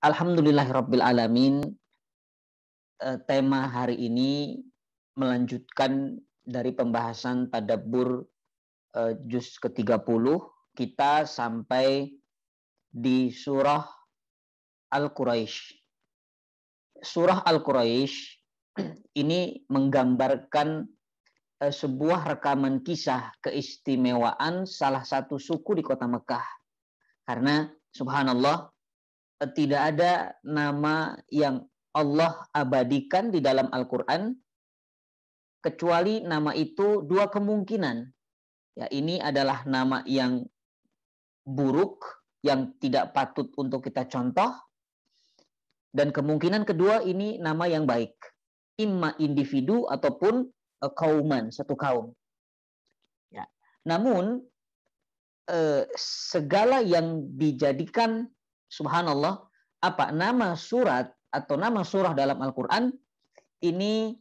Alhamdulillahirabbil alamin. Tema hari ini melanjutkan dari pembahasan tadabbur juz ke-30. Kita sampai di surah Al-Quraisy. Surah Al-Quraisy ini menggambarkan sebuah rekaman kisah keistimewaan salah satu suku di kota Mekah. Karena subhanallah, tidak ada nama yang Allah abadikan di dalam Al-Quran kecuali nama itu dua kemungkinan. Ya, ini adalah nama yang buruk, yang tidak patut untuk kita contoh, dan kemungkinan kedua ini nama yang baik, imma individu ataupun kauman, satu kaum. Ya. Namun segala yang dijadikan subhanallah nama surat atau nama surah dalam Al-Quran ini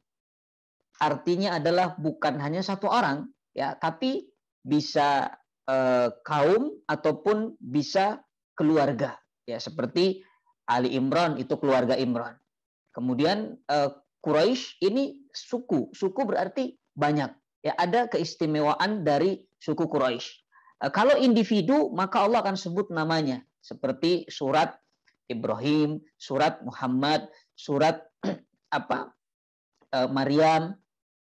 artinya adalah bukan hanya satu orang, ya, tapi bisa kaum ataupun bisa keluarga, ya, seperti Ali Imran itu keluarga Imran. Kemudian Quraisy ini suku berarti banyak, ya, ada keistimewaan dari suku Quraisy. Kalau individu maka Allah akan sebut namanya seperti surat Ibrahim, surat Muhammad, surat Maryam.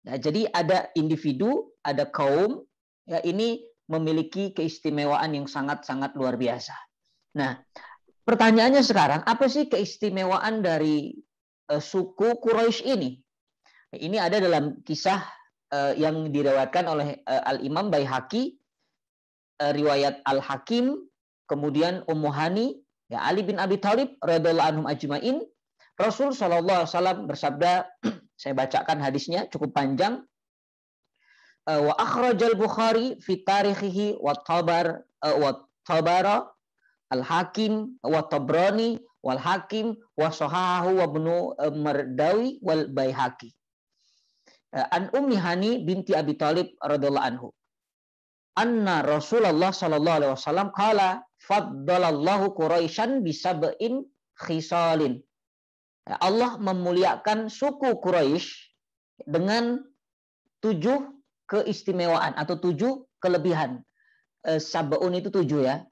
Nah, jadi ada individu, ada kaum, ya, ini memiliki keistimewaan yang sangat-sangat luar biasa. Nah, pertanyaannya sekarang, apa sih keistimewaan dari suku Quraisy ini? Ini ada dalam kisah yang diriwayatkan oleh Al-Imam Baihaqi, riwayat Al-Hakim, kemudian Ummu Hani, ya, Ali bin Abi Thalib radhiyallahu anhum ajmain. Rasul sallallahu alaihi wasallam bersabda, saya bacakan hadisnya cukup panjang. Wa akhrajal Bukhari fi tarikhihi wa Tabara Al-Hakim wa Tabrani wal Hakim wa sahahahu wa Ibnu Mardawi wal Baihaqi. An Ummi Hani binti Abi Thalib radhiyallahu anhu. Anna Rasulullah sallallahu alaihi wasallam qala faddalallahu Quraisyan bisab'in khisalin. Allah memuliakan suku Quraisy dengan 7 keistimewaan atau 7 kelebihan. Sab'un itu 7, ya.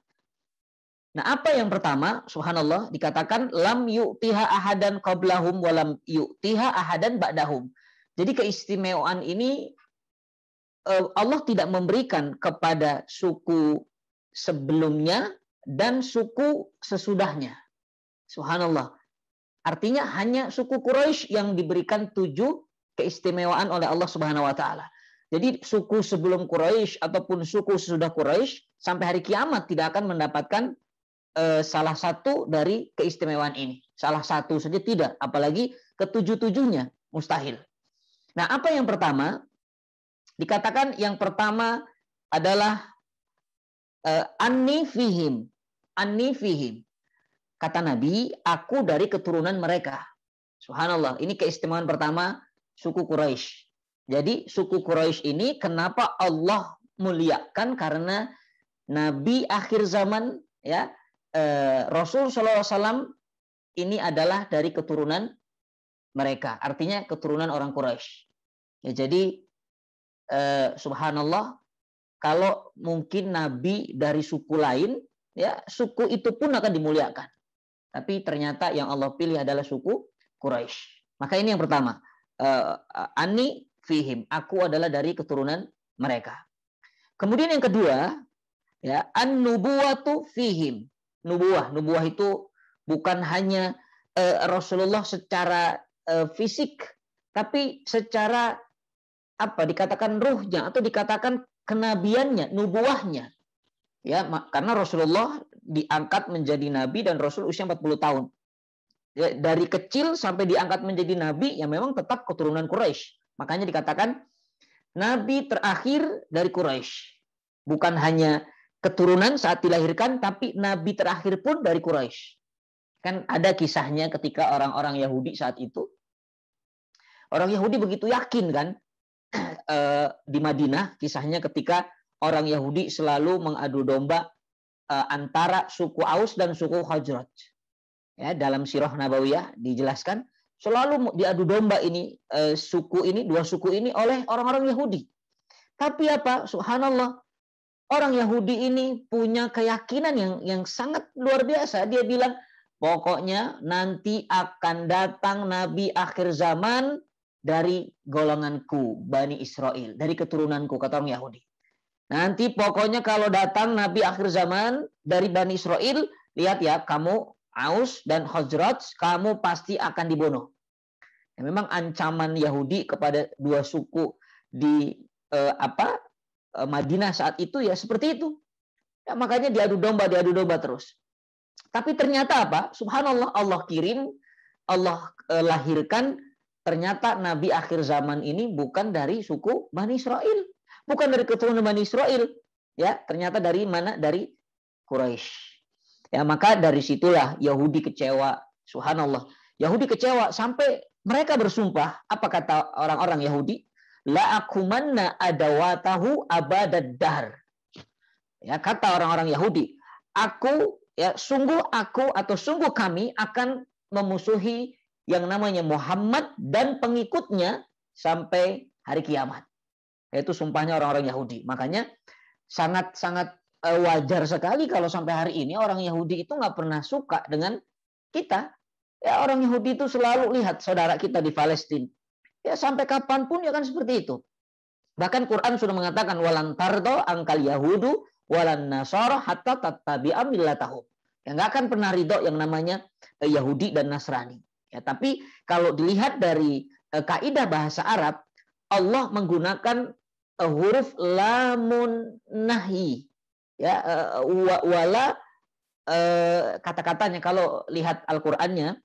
Nah, apa yang pertama? Subhanallah, dikatakan lam yu'tiha ahadan qablahum wa lam yu'tiha ahadan ba'dahum. Jadi keistimewaan ini Allah tidak memberikan kepada suku sebelumnya dan suku sesudahnya. Subhanallah. Artinya hanya suku Quraisy yang diberikan 7 keistimewaan oleh Allah Subhanahu wa taala. Jadi suku sebelum Quraisy ataupun suku sesudah Quraisy sampai hari kiamat tidak akan mendapatkan salah satu dari keistimewaan ini. Salah satu saja tidak, apalagi ke-7-7-nya mustahil. Nah, apa yang pertama? Dikatakan yang pertama adalah anni fihim. Anni fihim. Kata Nabi, aku dari keturunan mereka. Subhanallah, ini keistimewaan pertama suku Quraisy. Jadi suku Quraisy ini kenapa Allah muliakan? Karena Nabi akhir zaman, ya, Rasul SAW ini adalah dari keturunan mereka. Artinya keturunan orang Quraisy. Ya, jadi subhanallah, kalau mungkin Nabi dari suku lain, ya, suku itu pun akan dimuliakan. Tapi ternyata yang Allah pilih adalah suku Quraisy. Maka ini yang pertama. Ani fihim. Aku adalah dari keturunan mereka. Kemudian yang kedua, ya, an-nubuwatu fihim. Nubuwah itu bukan hanya Rasulullah secara fisik, tapi secara dikatakan ruhnya atau dikatakan kenabiannya, nubuahnya. Ya, karena Rasulullah diangkat menjadi nabi dan Rasul usia 40 tahun. Ya, dari kecil sampai diangkat menjadi nabi, ya memang tetap keturunan Quraisy. Makanya dikatakan nabi terakhir dari Quraisy. Bukan hanya keturunan saat dilahirkan, tapi nabi terakhir pun dari Quraisy. Kan ada kisahnya ketika orang-orang Yahudi saat itu. Orang Yahudi begitu yakin, kan, di Madinah, kisahnya ketika orang Yahudi selalu mengadu domba antara suku Aus dan suku Khazraj. Ya, dalam Sirah Nabawiyah dijelaskan selalu diadu domba ini suku ini, dua suku ini oleh orang-orang Yahudi. Tapi apa? Subhanallah, orang Yahudi ini punya keyakinan yang sangat luar biasa. Dia bilang, pokoknya nanti akan datang nabi akhir zaman dari golonganku, Bani Israel, dari keturunanku, kata orang Yahudi. Nanti pokoknya kalau datang nabi akhir zaman dari Bani Israel, lihat ya, kamu Aus dan Khazraj, kamu pasti akan dibunuh. Ya, memang ancaman Yahudi kepada dua suku di Madinah saat itu ya seperti itu. Ya, makanya diadu domba terus. Tapi ternyata apa? Subhanallah, Allah kirim, Allah lahirkan, ternyata nabi akhir zaman ini bukan dari suku Bani Israel, bukan dari keturunan Bani Israel. Ya, ternyata dari mana? Dari Quraisy. Ya, maka dari situlah Yahudi kecewa. Subhanallah. Yahudi kecewa sampai mereka bersumpah. Apa kata orang-orang Yahudi? La akumanna adawatahu abadad dahr. Ya, kata orang-orang Yahudi, sungguh kami akan memusuhi yang namanya Muhammad dan pengikutnya sampai hari kiamat. Itu sumpahnya orang-orang Yahudi. Makanya sangat-sangat wajar sekali kalau sampai hari ini orang Yahudi itu nggak pernah suka dengan kita. Ya, orang Yahudi itu selalu lihat saudara kita di Palestina. Ya, sampai kapanpun ya kan seperti itu. Bahkan Quran sudah mengatakan walan tardo angkal Yahudu walan Nasara hatta tattabi'a millatahum. Ya, nggak akan pernah ridho yang namanya Yahudi dan Nasrani. Ya, tapi kalau dilihat dari kaidah bahasa Arab, Allah menggunakan huruf lamun nahi. Ya, wala kata-katanya kalau lihat Al-Qur'annya,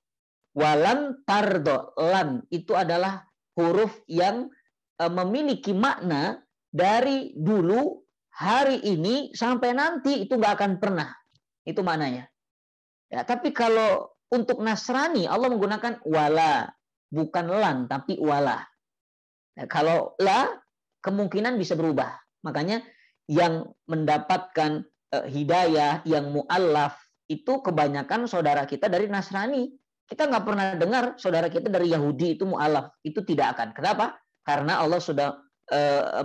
walan tardo, lan itu adalah huruf yang memiliki makna dari dulu, hari ini sampai nanti, itu nggak akan pernah. Itu maknanya. Ya, tapi kalau untuk Nasrani Allah menggunakan wala, bukan lan tapi wala. Ya, kalau la kemungkinan bisa berubah. Makanya yang mendapatkan hidayah, yang mu'allaf, itu kebanyakan saudara kita dari Nasrani. Kita nggak pernah dengar saudara kita dari Yahudi itu mu'allaf. Itu tidak akan. Kenapa? Karena Allah sudah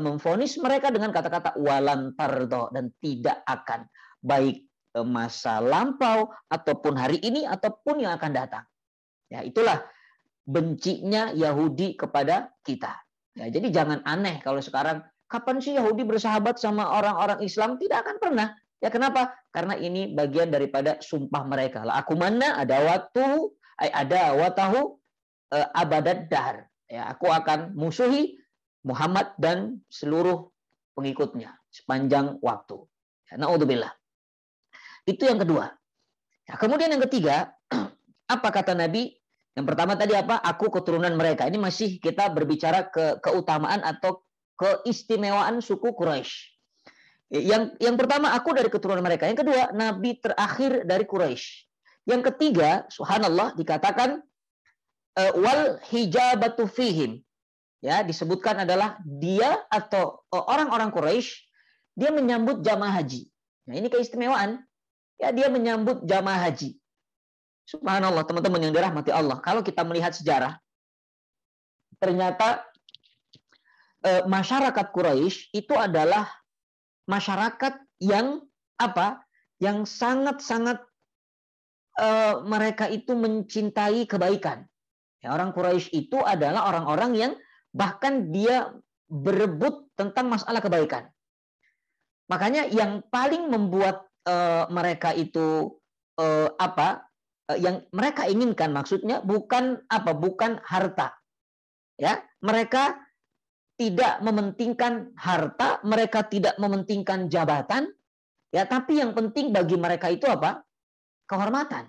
memvonis mereka dengan kata-kata walan tardo, dan tidak akan, baik masa lampau ataupun hari ini ataupun yang akan datang. Ya, itulah bencinya Yahudi kepada kita. Ya, jadi jangan aneh kalau sekarang, kapan sih Yahudi bersahabat sama orang-orang Islam? Tidak akan pernah. Ya, kenapa? Karena ini bagian daripada sumpah mereka. La akumanna adawatahu abadad dahr. Ya, aku akan musuhi Muhammad dan seluruh pengikutnya sepanjang waktu. Ya, naudzubillah. Itu yang kedua. Ya, kemudian yang ketiga, apa kata Nabi? Yang pertama tadi apa? Aku keturunan mereka. Ini masih kita berbicara keutamaan atau keistimewaan suku Quraisy. Yang pertama, aku dari keturunan mereka. Yang kedua, Nabi terakhir dari Quraisy. Yang ketiga, subhanallah, dikatakan wal hijabatu fihim. Ya, disebutkan adalah dia atau orang-orang Quraisy, dia menyambut jamaah haji. Nah, ini keistimewaan. Ya, dia menyambut jamaah haji. Subhanallah, teman-teman yang dirahmati Allah. Kalau kita melihat sejarah, ternyata masyarakat Quraisy itu adalah masyarakat yang apa? Yang sangat-sangat mereka itu mencintai kebaikan. Ya, orang Quraisy itu adalah orang-orang yang bahkan dia berebut tentang masalah kebaikan. Makanya yang paling membuat mereka itu yang mereka inginkan, maksudnya bukan harta. Ya, mereka tidak mementingkan harta, mereka tidak mementingkan jabatan, ya, tapi yang penting bagi mereka itu apa? Kehormatan.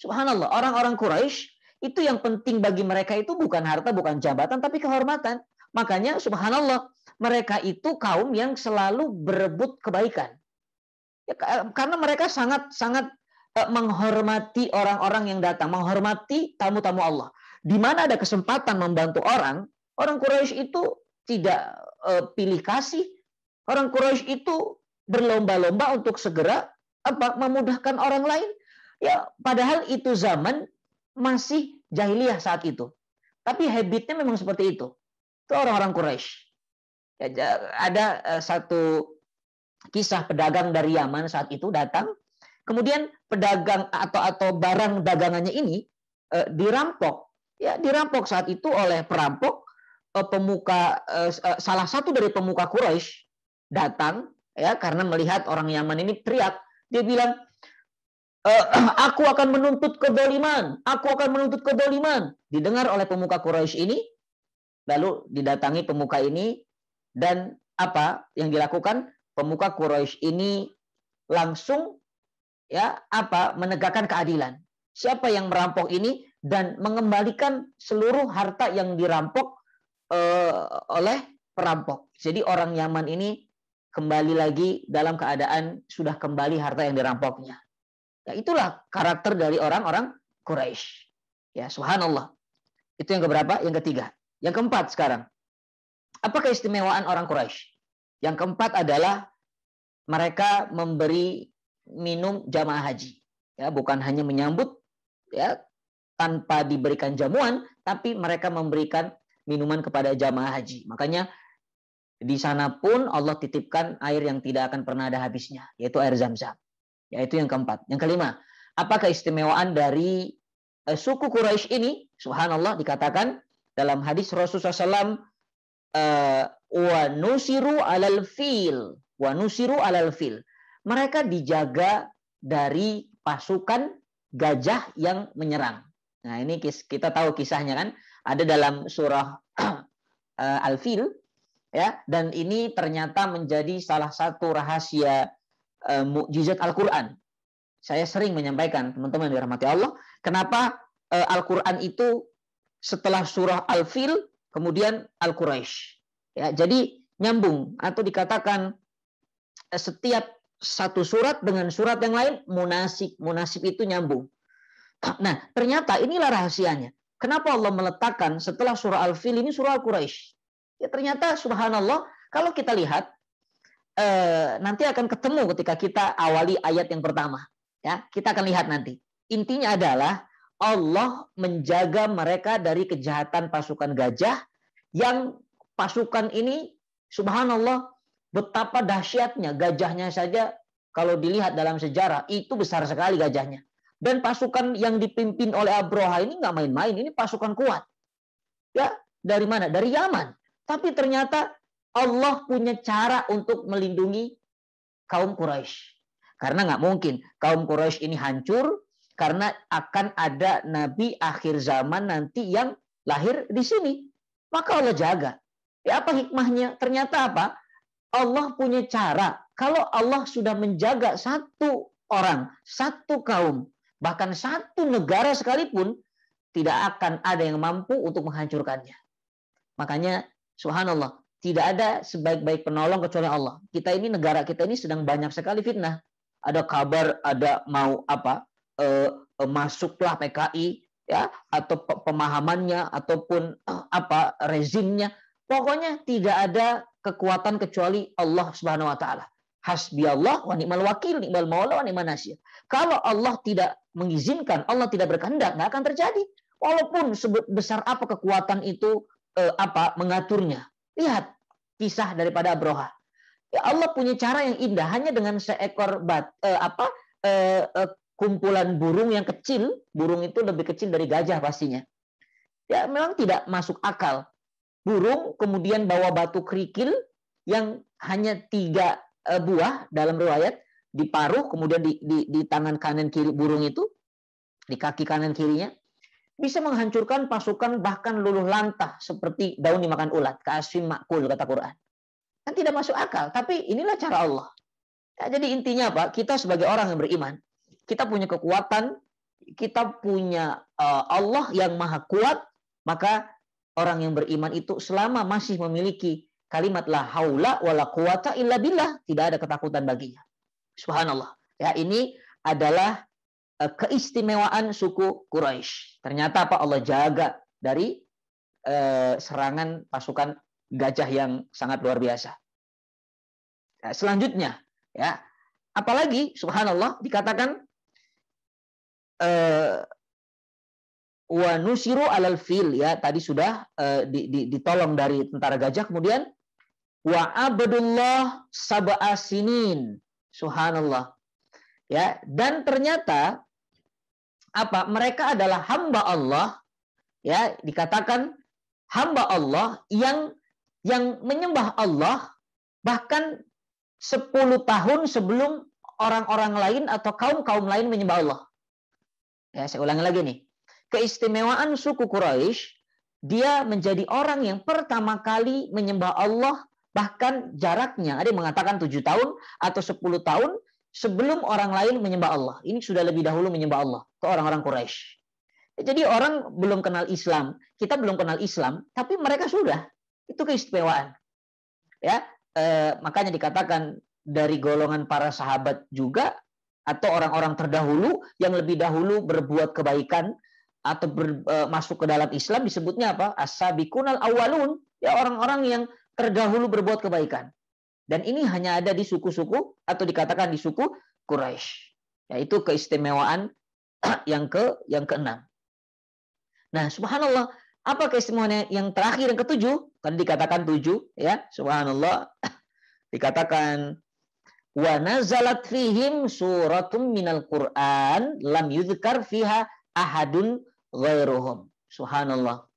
Subhanallah, orang-orang Quraisy itu yang penting bagi mereka itu bukan harta, bukan jabatan, tapi kehormatan. Makanya subhanallah, mereka itu kaum yang selalu berebut kebaikan. Ya, karena mereka sangat menghormati orang-orang yang datang, menghormati tamu-tamu Allah. Di mana ada kesempatan membantu orang Quraisy itu tidak pilih kasih. Orang Quraisy itu berlomba-lomba untuk segera memudahkan orang lain. Ya, padahal itu zaman masih jahiliyah saat itu. Tapi habitnya memang seperti itu. Itu orang-orang Quraisy. Ya, ada satu kisah pedagang dari Yaman saat itu datang, kemudian pedagang atau barang dagangannya ini dirampok. Ya, dirampok saat itu oleh perampok. Salah satu dari pemuka Quraisy datang, ya, karena melihat orang Yaman ini teriak. Dia bilang, aku akan menuntut kedoliman, aku akan menuntut kedoliman. Didengar oleh pemuka Quraisy ini, lalu didatangi pemuka ini, dan apa yang dilakukan? Pemuka Quraisy ini langsung, ya, menegakkan keadilan. Siapa yang merampok ini dan mengembalikan seluruh harta yang dirampok oleh perampok. Jadi orang Yaman ini kembali lagi dalam keadaan sudah kembali harta yang dirampoknya. Ya, itulah karakter dari orang-orang Quraisy. Ya, subhanallah. Itu yang keberapa? Yang ketiga. Yang keempat sekarang. Apa keistimewaan orang Quraisy? Yang keempat adalah mereka memberi minum jamaah haji. Ya, bukan hanya menyambut, ya, tanpa diberikan jamuan, tapi mereka memberikan minuman kepada jamaah haji. Makanya di sana pun Allah titipkan air yang tidak akan pernah ada habisnya, yaitu air Zam-Zam. Yaitu yang keempat. Yang kelima, apa keistimewaan dari suku Quraisy ini? Subhanallah, dikatakan dalam hadis Rasulullah SAW, wa nusiru alal fil, wa nusiru alal fil. Mereka dijaga dari pasukan gajah yang menyerang. Nah, ini kita tahu kisahnya kan, ada dalam surah Al-Fil, ya, dan ini ternyata menjadi salah satu rahasia mukjizat Al-Quran. Saya sering menyampaikan, teman-teman dirahmati Allah, kenapa Al-Quran itu setelah surah Al-Fil, kemudian Al-Quraisy. Ya, jadi nyambung, atau dikatakan setiap satu surat dengan surat yang lain munasib. Munasib itu nyambung. Nah, ternyata inilah rahasianya. Kenapa Allah meletakkan setelah surah Al-Fil ini surah Al-Quraisy? Ya, ternyata subhanallah, kalau kita lihat, nanti akan ketemu ketika kita awali ayat yang pertama. Ya, kita akan lihat nanti. Intinya adalah Allah menjaga mereka dari kejahatan pasukan gajah, yang pasukan ini subhanallah betapa dahsyatnya gajahnya saja, kalau dilihat dalam sejarah itu besar sekali gajahnya. Dan pasukan yang dipimpin oleh Abroha ini nggak main-main, ini pasukan kuat. Ya, dari mana? Dari Yaman. Tapi ternyata Allah punya cara untuk melindungi kaum Quraisy. Karena nggak mungkin kaum Quraisy ini hancur, karena akan ada nabi akhir zaman nanti yang lahir di sini. Maka Allah jaga. Ya, apa hikmahnya? Ternyata apa? Allah punya cara. Kalau Allah sudah menjaga satu orang, satu kaum, bahkan satu negara sekalipun, tidak akan ada yang mampu untuk menghancurkannya. Makanya subhanallah, tidak ada sebaik-baik penolong kecuali Allah. Kita ini, negara kita ini sedang banyak sekali fitnah. Ada kabar, ada mau masuklah PKI, ya, atau pemahamannya ataupun rezimnya. Pokoknya tidak ada kekuatan kecuali Allah Subhanahu wa taala. Hasbi Allah wa ni'mal wakil, ni'mal maula wa ni'man nasir. Kalau Allah tidak mengizinkan, Allah tidak berkehendak, nggak akan terjadi. Walaupun sebesar apa kekuatan itu mengaturnya. Lihat kisah daripada Abroha. Ya, Allah punya cara yang indah, hanya dengan seekor kumpulan burung yang kecil. Burung itu lebih kecil dari gajah pastinya. Ya, memang tidak masuk akal. Burung kemudian bawa batu kerikil yang hanya 3 buah dalam riwayat, di paruh, kemudian di tangan kanan kiri burung itu, di kaki kanan kirinya, bisa menghancurkan pasukan bahkan luluh lantah seperti daun dimakan ulat, ka'asfin ma'kul kata Quran. Kan tidak masuk akal, tapi inilah cara Allah. Ya, jadi intinya apa? Kita sebagai orang yang beriman, kita punya kekuatan, kita punya Allah yang maha kuat, maka orang yang beriman itu selama masih memiliki kalimat la haula wala quwata illa billah, tidak ada ketakutan baginya. Subhanallah. Ya, ini adalah keistimewaan suku Quraisy. Ternyata apa? Allah jaga dari serangan pasukan gajah yang sangat luar biasa. Ya, selanjutnya, ya, apalagi subhanallah dikatakan wa nusiru alal fil, ya tadi sudah ditolong dari tentara gajah. Kemudian wa abdullah sab'a sinin, subhanallah, ya. Dan ternyata apa, mereka adalah hamba Allah, ya, dikatakan hamba Allah yang menyembah Allah bahkan 10 tahun sebelum orang-orang lain atau kaum-kaum lain menyembah Allah. Ya, saya ulangi lagi nih. Keistimewaan suku Quraisy, dia menjadi orang yang pertama kali menyembah Allah, bahkan jaraknya ada yang mengatakan 7 tahun atau 10 tahun sebelum orang lain menyembah Allah. Ini sudah lebih dahulu menyembah Allah ke orang-orang Quraisy. Jadi orang belum kenal Islam, kita belum kenal Islam, tapi mereka sudah. Itu keistimewaan. Ya, makanya dikatakan dari golongan para sahabat juga, atau orang-orang terdahulu yang lebih dahulu berbuat kebaikan atau masuk ke dalam Islam, disebutnya apa? As-sabiqunal awwalun, ya, orang-orang yang terdahulu berbuat kebaikan. Dan ini hanya ada di suku-suku atau dikatakan di suku Quraisy. Yaitu keistimewaan yang keenam. Nah, subhanallah, apa keistimewaan yang terakhir, yang ketujuh? Tadi dikatakan 7, ya, subhanallah. Dikatakan wa nazalat fihim suratum minal Qur'an lam yudhkar fiha ahadun ghairuhum. Subhanallah.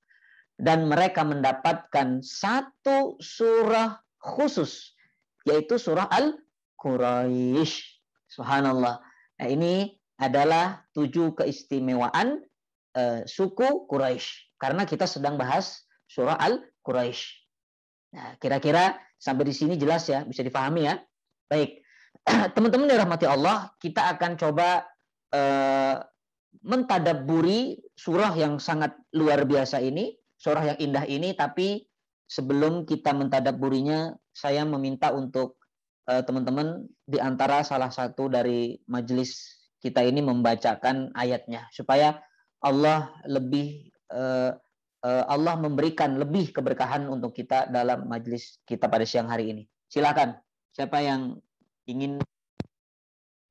Dan mereka mendapatkan satu surah khusus, yaitu surah Al-Quraisy. Subhanallah. Nah, ini adalah 7 keistimewaan suku Quraisy, karena kita sedang bahas surah Al-Quraisy. Nah, kira-kira sampai di sini jelas ya, bisa difahami ya. Baik, teman-teman dirahmati Allah, kita akan coba mentadabburi surah yang sangat luar biasa ini, surah yang indah ini. Tapi sebelum kita mentadabburinya, saya meminta untuk teman-teman di antara salah satu dari majelis kita ini membacakan ayatnya, supaya Allah memberikan lebih keberkahan untuk kita dalam majelis kita pada siang hari ini. Silakan, siapa yang ingin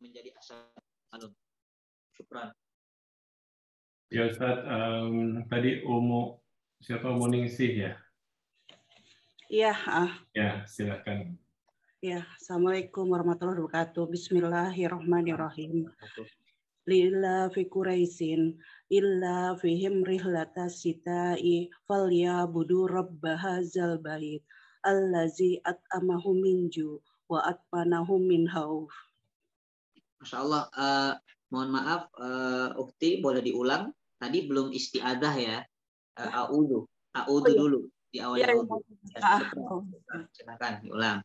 menjadi asal? Syukran. Ya Ustaz, tadi siapa Umu Ningsih ya? Iya. Ya, silakan. Ya, Assalamualaikum warahmatullahi wabarakatuh. Bismillahirrahmanirrahim. Lilla fi Quraisyin illa fihim rihlatas sita'i falyabudu rabba hadzal bait allazi at'amahum min ju' wa atmanahum min khauf. Masya Allah, mohon maaf, Ukti, boleh diulang? Tadi belum istiadah ya. A'udhu dulu di awal. Silakan diulang.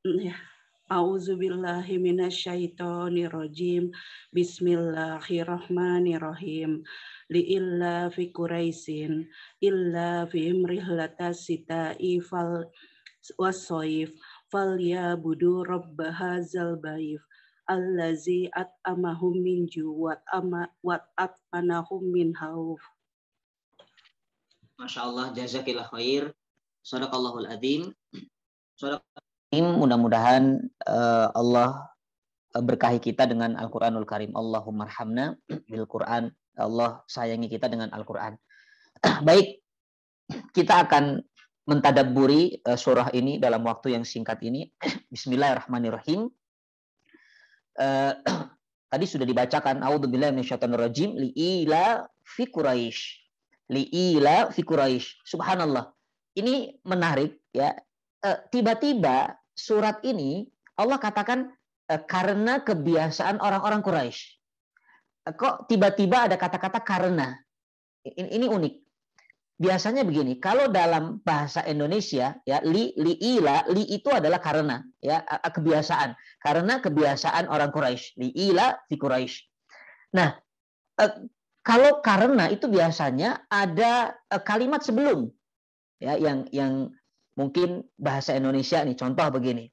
Ya. A'udzubillahi minasyaitonirrajim. Bismillahirrahmanirrahim. Li'illa fi Quraisyin illa fihim rihlatas sita'i fal wasoif falyabudu rabba hadzal bait allazi at'amahum min ju' wa atmanahum min khauf. Masya Allah, jazakillah khair. Shadaqallahul adzim. Mudah-mudahan Allah berkahi kita dengan Al-Quranul Karim. Allahumma arhamna bil Quran. Allah sayangi kita dengan Al-Quran. Baik, kita akan mentadabburi surah ini dalam waktu yang singkat ini. Bismillahirrahmanirrahim. Tadi sudah dibacakan, a'udzubillahi minasyaitonirrajim, li'ila fi Quraisy. Li'ila fi Quraisy. Subhanallah. Ini menarik ya. Tiba-tiba surat ini Allah katakan karena kebiasaan orang-orang Quraisy. Kok tiba-tiba ada kata-kata karena? Ini unik. Biasanya begini, kalau dalam bahasa Indonesia ya, li'ila, li itu adalah karena ya, kebiasaan. Karena kebiasaan orang Quraisy. Li'ila fi Quraisy. Nah, kalau karena itu biasanya ada kalimat sebelum ya, yang mungkin bahasa Indonesia nih, contoh begini.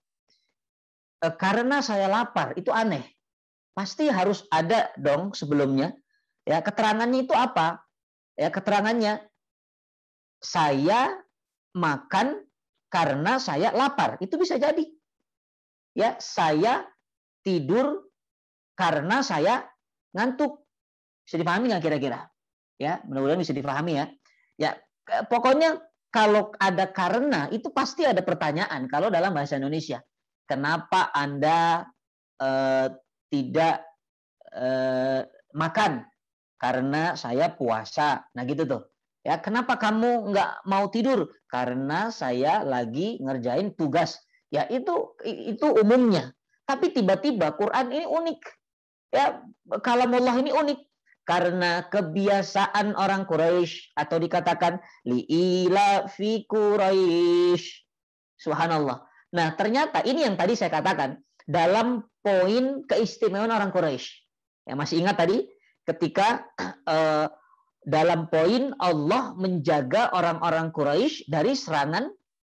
Karena saya lapar, itu aneh. Pasti harus ada dong sebelumnya. Ya, keterangannya itu apa? Ya, keterangannya saya makan karena saya lapar. Itu bisa jadi. Ya, saya tidur karena saya ngantuk. Bisa dipahami nggak kira-kira? Ya, mudah-mudahan bisa dipahami ya. Ya, pokoknya kalau ada karena itu pasti ada pertanyaan kalau dalam bahasa Indonesia. Kenapa Anda tidak makan? Karena saya puasa. Nah gitu tuh. Ya, kenapa kamu nggak mau tidur? Karena saya lagi ngerjain tugas. Ya itu umumnya. Tapi tiba-tiba Quran ini unik. Ya, kalamullah ini unik. Karena kebiasaan orang Quraisy atau dikatakan li'ila fi Quraisy. Subhanallah. Nah, ternyata ini yang tadi saya katakan dalam poin keistimewaan orang Quraisy. Ya, masih ingat tadi ketika dalam poin Allah menjaga orang-orang Quraisy dari serangan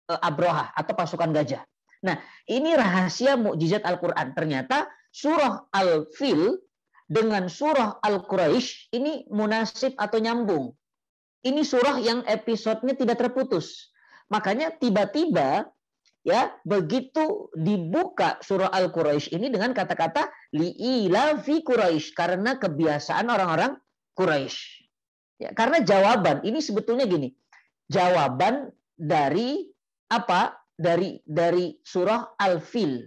Abroha atau pasukan gajah. Nah, ini rahasia mukjizat Al-Qur'an. Ternyata surah Al-Fil dengan surah Al-Quraisy ini munasib atau nyambung. Ini surah yang episodenya tidak terputus. Makanya tiba-tiba ya begitu dibuka surah Al-Quraisy ini dengan kata-kata li'ila fi Quraisy, karena kebiasaan orang-orang Quraisy. Ya, karena jawaban ini sebetulnya gini. Jawaban dari apa? Dari surah Al-Fil.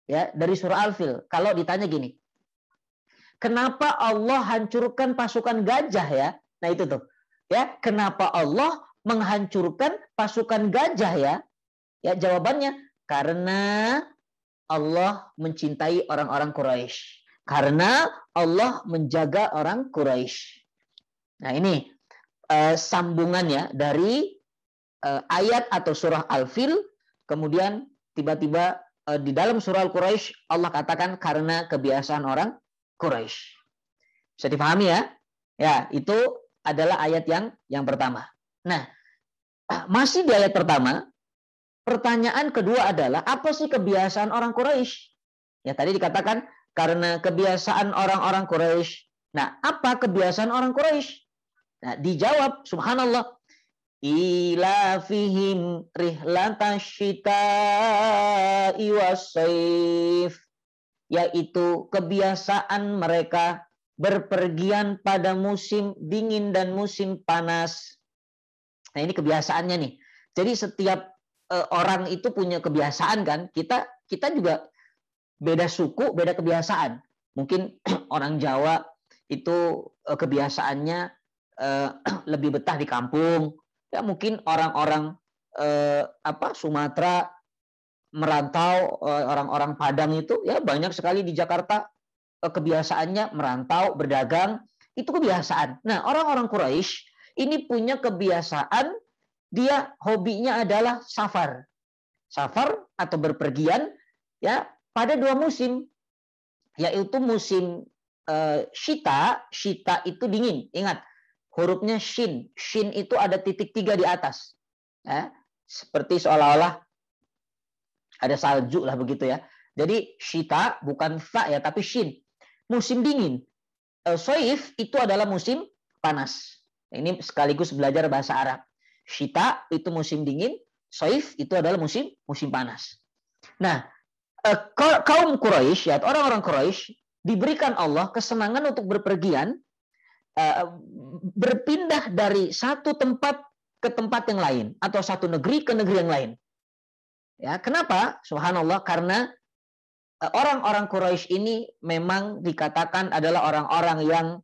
Ya, dari surah Al-Fil. Kalau ditanya gini. Kenapa Allah hancurkan pasukan gajah ya? Nah, itu tuh. Ya, kenapa Allah menghancurkan pasukan gajah ya? Ya, jawabannya karena Allah mencintai orang-orang Quraisy. Karena Allah menjaga orang Quraisy. Nah, ini sambungannya dari ayat atau surah Al-Fil, kemudian tiba-tiba di dalam surah Al-Quraisy Allah katakan karena kebiasaan orang Quraisy. Bisa dipahami ya? Ya, itu adalah ayat yang pertama. Nah, masih di ayat pertama, pertanyaan kedua adalah apa sih kebiasaan orang Quraisy? Ya, tadi dikatakan karena kebiasaan orang-orang Quraisy. Nah, apa kebiasaan orang Quraisy? Nah, dijawab subhanallah, ila fihim rihlatasyita'i wassaif, yaitu kebiasaan mereka berpergian pada musim dingin dan musim panas. Nah, ini kebiasaannya nih. Jadi setiap orang itu punya kebiasaan kan. Kita juga beda suku, beda kebiasaan. Mungkin orang Jawa itu kebiasaannya lebih betah di kampung. Ya mungkin orang-orang Sumatera merantau, orang-orang Padang itu ya banyak sekali di Jakarta kebiasaannya merantau, berdagang, itu kebiasaan. Nah, orang-orang Quraisy ini punya kebiasaan, dia hobinya adalah safar. Safar atau berpergian ya pada dua musim, yaitu musim syita itu dingin. Ingat, hurufnya shin. Shin itu ada titik 3 di atas. Ya, seperti seolah-olah ada salju lah begitu ya. Jadi syita bukan fa ya, tapi shin. Musim dingin. Soif itu adalah musim panas. Ini sekaligus belajar bahasa Arab. Syita itu musim dingin, soif itu adalah musim panas. Nah, kaum Quraisy ya, orang-orang Quraisy diberikan Allah kesenangan untuk berpergian, berpindah dari satu tempat ke tempat yang lain atau satu negeri ke negeri yang lain. Ya, kenapa? Subhanallah, karena orang-orang Quraisy ini memang dikatakan adalah orang-orang yang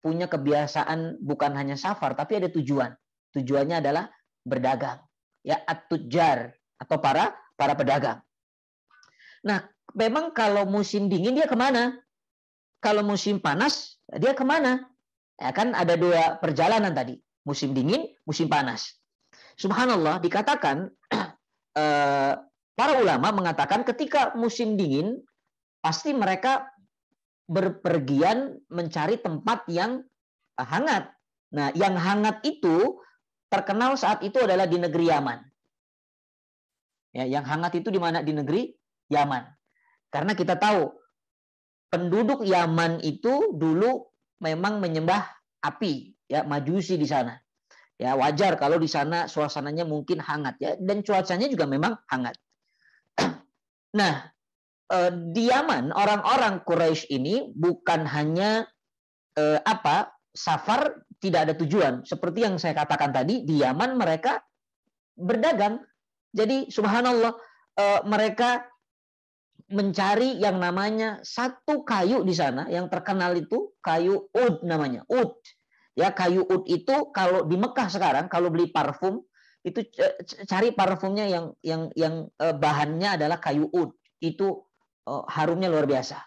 punya kebiasaan bukan hanya safar, tapi ada tujuan. Tujuannya adalah berdagang. Ya, at-tujjar atau para pedagang. Nah, memang kalau musim dingin dia kemana? Kalau musim panas dia kemana? Ya kan ada dua perjalanan tadi. Musim dingin, musim panas. Subhanallah, dikatakan para ulama mengatakan ketika musim dingin pasti mereka berpergian mencari tempat yang hangat. Nah, yang hangat itu terkenal saat itu adalah di negeri Yaman. Ya, yang hangat itu di mana? Di negeri Yaman. Karena kita tahu penduduk Yaman itu dulu memang menyembah api, ya, Majusi di sana. Ya, wajar kalau di sana suasananya mungkin hangat ya, dan cuacanya juga memang hangat. Nah, di Yaman orang-orang Quraisy ini bukan hanya safar tidak ada tujuan. Seperti yang saya katakan tadi, di Yaman mereka berdagang. Jadi subhanallah, mereka mencari yang namanya satu kayu di sana yang terkenal itu kayu ud namanya, ud. Ya, kayu ud itu kalau di Mekah sekarang kalau beli parfum itu cari parfumnya yang bahannya adalah kayu ud. Itu harumnya luar biasa.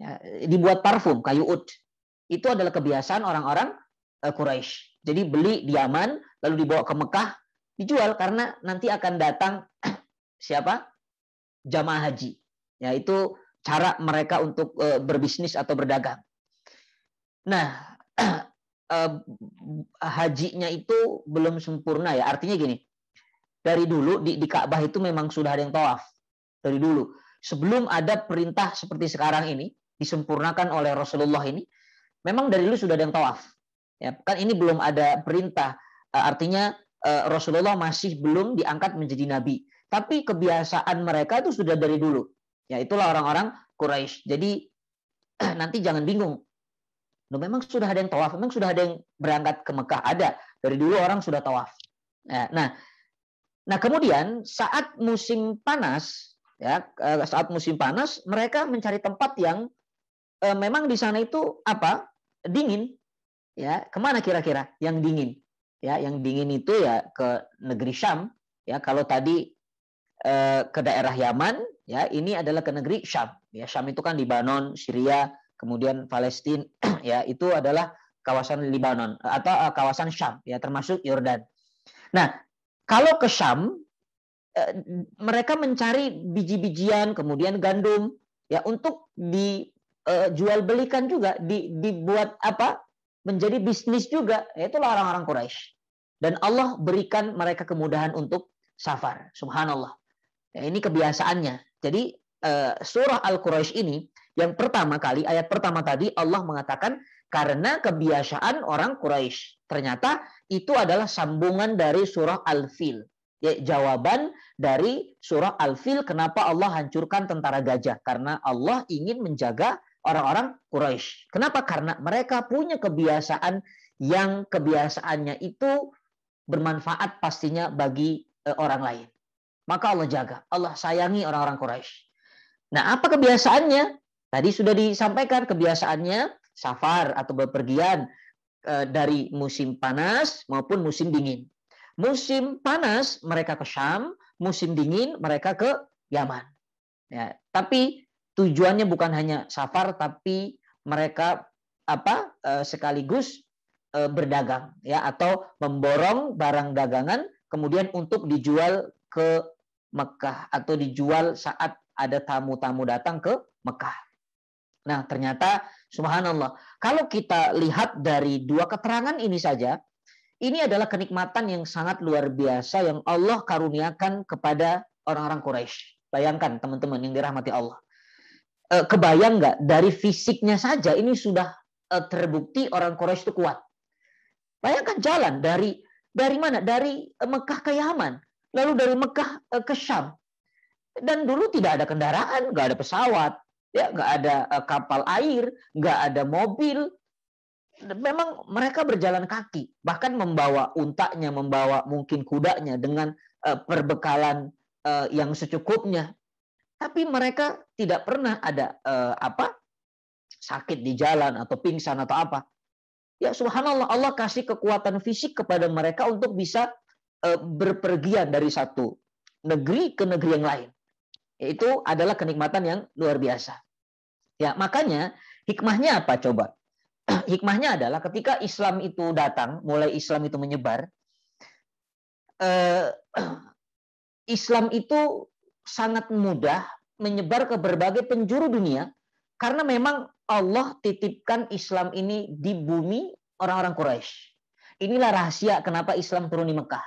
Ya, dibuat parfum kayu ud. Itu adalah kebiasaan orang-orang Quraisy. Jadi beli di Yaman lalu dibawa ke Mekah dijual karena nanti akan datang siapa? Jamaah haji. Ya, itu cara mereka untuk berbisnis atau berdagang. Nah, hajinya itu belum sempurna ya. Artinya gini, dari dulu di Ka'bah itu memang sudah ada yang tawaf. Dari dulu. Sebelum ada perintah seperti sekarang ini, disempurnakan oleh Rasulullah ini, memang dari dulu sudah ada yang tawaf. Ya, kan ini belum ada perintah. Artinya Rasulullah masih belum diangkat menjadi nabi. Tapi kebiasaan mereka itu sudah dari dulu. Ya, itulah orang-orang Quraisy. Jadi nanti jangan bingung. Loh, memang sudah ada yang tawaf, memang sudah ada yang berangkat ke Mekah, ada. Dari dulu orang sudah tawaf. Nah kemudian saat musim panas, ya, saat musim panas mereka mencari tempat yang memang di sana itu dingin. Ya, kemana kira-kira yang dingin? Ya, yang dingin itu ya ke negeri Syam. Ya, kalau tadi ke daerah Yaman, ya ini adalah ke negeri Syam. Ya, Syam itu kan Lebanon, Syria, kemudian Palestina, ya itu adalah kawasan Lebanon atau kawasan Syam, ya termasuk Yordan. Nah, kalau ke Syam, mereka mencari biji-bijian, kemudian gandum, ya untuk dijual belikan juga, dibuat menjadi bisnis juga. Itulah orang-orang Quraisy. Dan Allah berikan mereka kemudahan untuk safar. Subhanallah. Ya, ini kebiasaannya. Jadi surah Al-Quraisy ini yang pertama kali, ayat pertama tadi Allah mengatakan karena kebiasaan orang Quraisy. Ternyata itu adalah sambungan dari surah Al-Fil. Ya, jawaban dari surah Al-Fil kenapa Allah hancurkan tentara gajah. Karena Allah ingin menjaga orang-orang Quraisy. Kenapa? Karena mereka punya kebiasaan yang kebiasaannya itu bermanfaat pastinya bagi orang lain. Maka Allah jaga, Allah sayangi orang-orang Quraisy. Nah, apa kebiasaannya? Tadi sudah disampaikan kebiasaannya safar atau bepergian dari musim panas maupun musim dingin. Musim panas mereka ke Syam, musim dingin mereka ke Yaman. Ya, tapi tujuannya bukan hanya safar, tapi mereka sekaligus berdagang, ya, atau memborong barang dagangan kemudian untuk dijual ke Mekah atau dijual saat ada tamu-tamu datang ke Mekah. Nah, ternyata subhanallah, kalau kita lihat dari dua keterangan ini saja, ini adalah kenikmatan yang sangat luar biasa yang Allah karuniakan kepada orang-orang Quraisy. Bayangkan teman-teman yang dirahmati Allah. Kebayang nggak dari fisiknya saja ini sudah terbukti orang Quraisy itu kuat. Bayangkan jalan dari mana? Dari Mekah ke Yaman. Lalu dari Mekah ke Syam. Dan dulu tidak ada kendaraan, nggak ada pesawat, ya, nggak ada kapal air, nggak ada mobil. Memang mereka berjalan kaki, bahkan membawa untanya, membawa mungkin kudanya dengan perbekalan yang secukupnya. Tapi mereka tidak pernah ada sakit di jalan atau pingsan atau apa. Ya subhanallah, Allah kasih kekuatan fisik kepada mereka untuk bisa berpergian dari satu negeri ke negeri yang lain. Itu adalah kenikmatan yang luar biasa. Ya, makanya hikmahnya apa coba? Hikmahnya adalah ketika Islam itu datang, mulai Islam itu menyebar, Islam itu sangat mudah menyebar ke berbagai penjuru dunia karena memang Allah titipkan Islam ini di bumi orang-orang Quraisy. Inilah rahasia kenapa Islam turun di Mekah.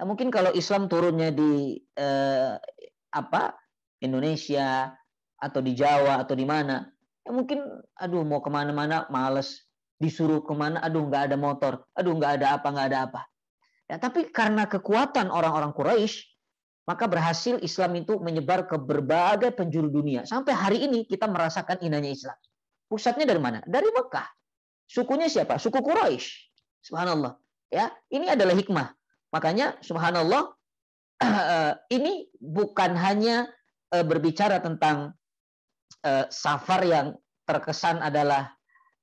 Nah, mungkin kalau Islam turunnya di Indonesia atau di Jawa atau di mana, ya mungkin mau kemana-mana males, disuruh kemana, nggak ada motor, nggak ada apa. Ya, tapi karena kekuatan orang-orang Quraisy, maka berhasil Islam itu menyebar ke berbagai penjuru dunia. Sampai hari ini kita merasakan indahnya Islam. Pusatnya dari mana? Dari Mekah. Sukunya siapa? Suku Quraisy. Subhanallah. Ya, ini adalah hikmah. Makanya subhanallah, ini bukan hanya berbicara tentang safar yang terkesan adalah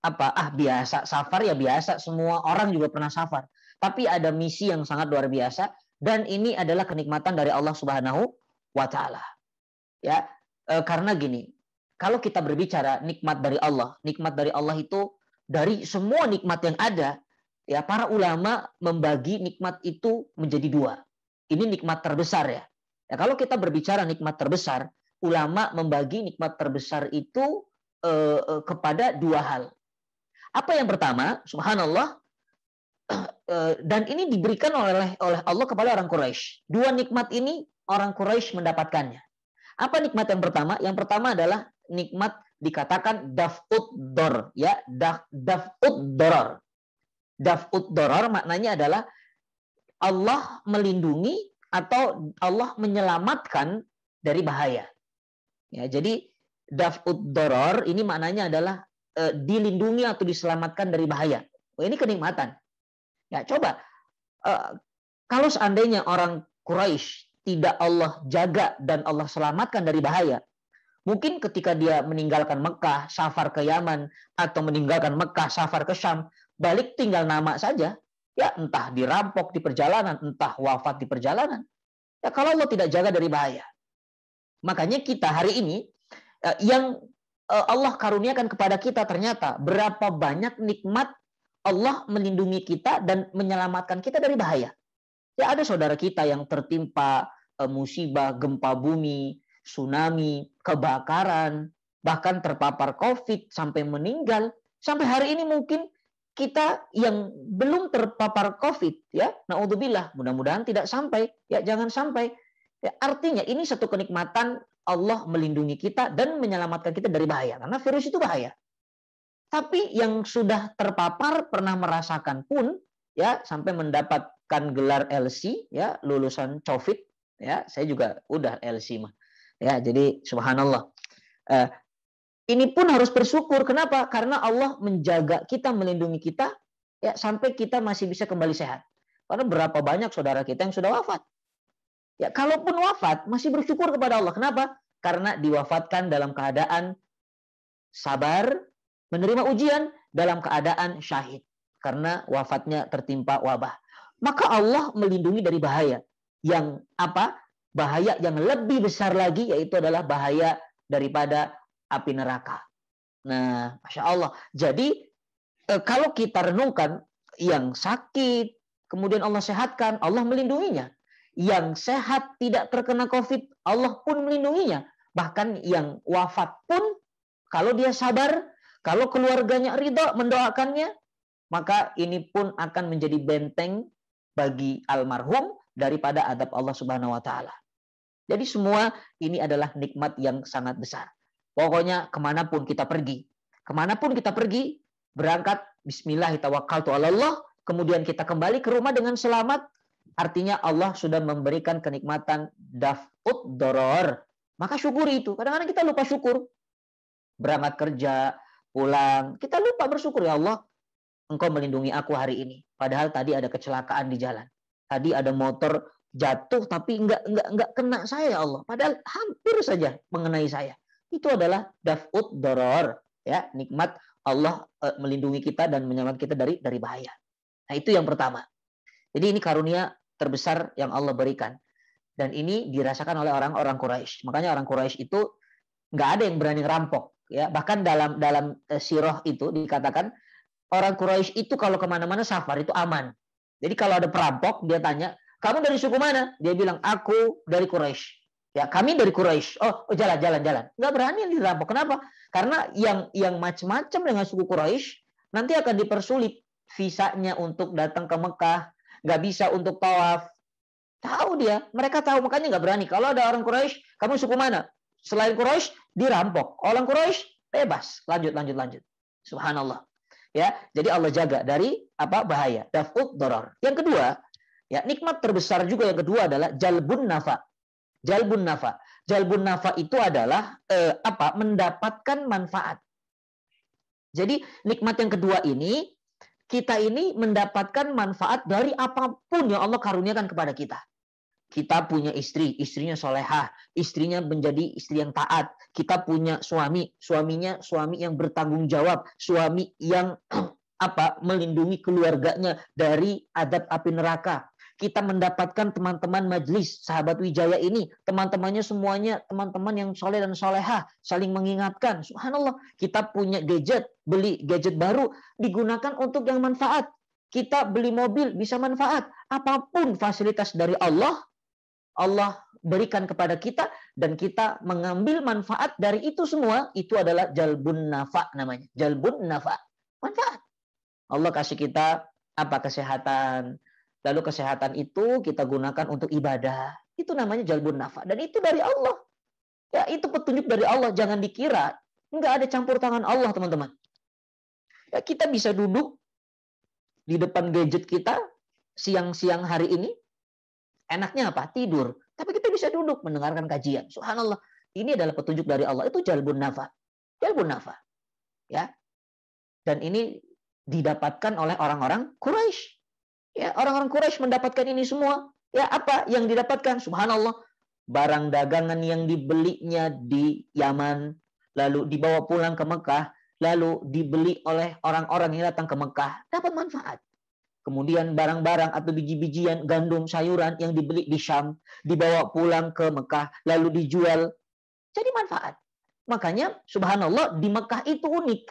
apa? Biasa, safar ya biasa, semua orang juga pernah safar. Tapi ada misi yang sangat luar biasa, dan ini adalah kenikmatan dari Allah Subhanahu wa taala. Ya, karena gini, kalau kita berbicara nikmat dari Allah itu dari semua nikmat yang ada, ya para ulama membagi nikmat itu menjadi dua. Ini nikmat terbesar ya. Ya, kalau kita berbicara nikmat terbesar, ulama membagi nikmat terbesar itu kepada dua hal. Apa yang pertama, subhanallah, dan ini diberikan oleh Allah kepada orang Quraisy. Dua nikmat ini orang Quraisy mendapatkannya. Apa nikmat yang pertama? Yang pertama adalah nikmat dikatakan daf'ud dor, ya, daf'ud doror. Daf'ud doror maknanya adalah Allah melindungi atau Allah menyelamatkan dari bahaya. Ya, jadi daf'ud doror ini maknanya adalah dilindungi atau diselamatkan dari bahaya. Ini kenikmatan. Ya, coba kalau seandainya orang Quraisy tidak Allah jaga dan Allah selamatkan dari bahaya, mungkin ketika dia meninggalkan Mekah, safar ke Yaman, atau meninggalkan Mekah, safar ke Syam, balik tinggal nama saja. Ya, entah dirampok di perjalanan, entah wafat di perjalanan. Ya, kalau Allah tidak jaga dari bahaya. Makanya kita hari ini yang Allah karuniakan kepada kita, ternyata berapa banyak nikmat Allah melindungi kita dan menyelamatkan kita dari bahaya. Ya, ada saudara kita yang tertimpa musibah, gempa bumi, tsunami, kebakaran, bahkan terpapar COVID sampai meninggal. Sampai hari ini mungkin kita yang belum terpapar COVID, ya, naudzubillah, mudah-mudahan tidak sampai, ya, jangan sampai. Ya, artinya ini satu kenikmatan Allah melindungi kita dan menyelamatkan kita dari bahaya, karena virus itu bahaya. Tapi yang sudah terpapar pernah merasakan pun, ya, sampai mendapatkan gelar LC, ya, lulusan COVID, ya, saya juga udah LC mah, ya, jadi subhanallah. Ini pun harus bersyukur. Kenapa? Karena Allah menjaga kita, melindungi kita, ya, sampai kita masih bisa kembali sehat. Karena berapa banyak saudara kita yang sudah wafat. Ya, kalaupun wafat, masih bersyukur kepada Allah. Kenapa? Karena diwafatkan dalam keadaan sabar, menerima ujian, dalam keadaan syahid. Karena wafatnya tertimpa wabah. Maka Allah melindungi dari bahaya. Yang apa? Bahaya yang lebih besar lagi, yaitu adalah bahaya daripada api neraka. Nah, Masya Allah. Jadi, kalau kita renungkan, yang sakit, kemudian Allah sehatkan, Allah melindunginya. Yang sehat tidak terkena COVID, Allah pun melindunginya. Bahkan yang wafat pun, kalau dia sabar, kalau keluarganya ridho mendoakannya, maka ini pun akan menjadi benteng bagi almarhum daripada adab Allah Subhanahu wa taala. Jadi semua ini adalah nikmat yang sangat besar. Pokoknya kemanapun kita pergi, berangkat bismillahirrahmanirrahim, kemudian kita kembali ke rumah dengan selamat, artinya Allah sudah memberikan kenikmatan daf'ud doror. Maka syukuri itu. Kadang-kadang kita lupa syukur. Berangkat kerja, pulang, kita lupa bersyukur, ya Allah, Engkau melindungi aku hari ini. Padahal tadi ada kecelakaan di jalan. Tadi ada motor jatuh tapi enggak kena saya, ya Allah. Padahal hampir saja mengenai saya. Itu adalah daf'ud doror, ya, nikmat Allah melindungi kita dan menyelamatkan kita dari bahaya. Nah, itu yang pertama. Jadi ini karunia terbesar yang Allah berikan. Dan ini dirasakan oleh orang-orang Quraisy. Makanya orang Quraisy itu nggak ada yang berani ngerampok. Ya, bahkan dalam sirah itu dikatakan orang Quraisy itu kalau kemana-mana safar itu aman. Jadi kalau ada perampok, dia tanya, kamu dari suku mana? Dia bilang, aku dari Quraisy. Ya, kami dari Quraisy. Oh, jalan. Nggak berani dirampok. Kenapa? Karena yang macam-macam dengan suku Quraisy nanti akan dipersulit visanya untuk datang ke Mekah, nggak bisa untuk tawaf. Tahu dia, mereka tahu, makanya nggak berani. Kalau ada orang Quraisy, kamu suku mana? Selain Quraisy dirampok. Orang Quraisy bebas, lanjut. Subhanallah. Ya, jadi Allah jaga dari apa? Bahaya, daf'ud doror. Yang kedua, ya, nikmat terbesar juga yang kedua adalah jalbun nafa. Jalbun nafa itu adalah mendapatkan manfaat. Jadi nikmat yang kedua ini, kita ini mendapatkan manfaat dari apapun yang Allah karuniakan kepada kita. Kita punya istri, istrinya solehah, istrinya menjadi istri yang taat. Kita punya suami, suaminya suami yang bertanggung jawab, suami yang melindungi keluarganya dari adab api neraka. Kita mendapatkan teman-teman majelis sahabat Wijaya ini, teman-temannya semuanya teman-teman yang soleh dan solehah, saling mengingatkan. Subhanallah, kita punya gadget, beli gadget baru, digunakan untuk yang manfaat. Kita beli mobil, bisa manfaat. Apapun fasilitas dari Allah berikan kepada kita, dan kita mengambil manfaat dari itu semua, itu adalah jalbun nafa namanya. Jalbun nafa, manfaat. Allah kasih kita kesehatan. Lalu kesehatan itu kita gunakan untuk ibadah. Itu namanya jalbun nafa. Dan itu dari Allah. Ya, itu petunjuk dari Allah. Jangan dikira nggak ada campur tangan Allah, teman-teman. Ya, kita bisa duduk di depan gadget kita siang-siang hari ini. Enaknya apa? Tidur. Tapi kita bisa duduk mendengarkan kajian. Subhanallah. Ini adalah petunjuk dari Allah. Itu jalbun nafa. Jalbun nafa. Ya. Dan ini didapatkan oleh orang-orang Quraisy. Ya, orang-orang Quraisy mendapatkan ini semua. Ya, apa yang didapatkan? Subhanallah. Barang dagangan yang dibelinya di Yaman, lalu dibawa pulang ke Mekah, lalu dibeli oleh orang-orang yang datang ke Mekah, dapat manfaat. Kemudian barang-barang atau biji-bijian, gandum, sayuran yang dibeli di Syam, dibawa pulang ke Mekah, lalu dijual, jadi manfaat. Makanya, subhanallah, di Mekah itu unik.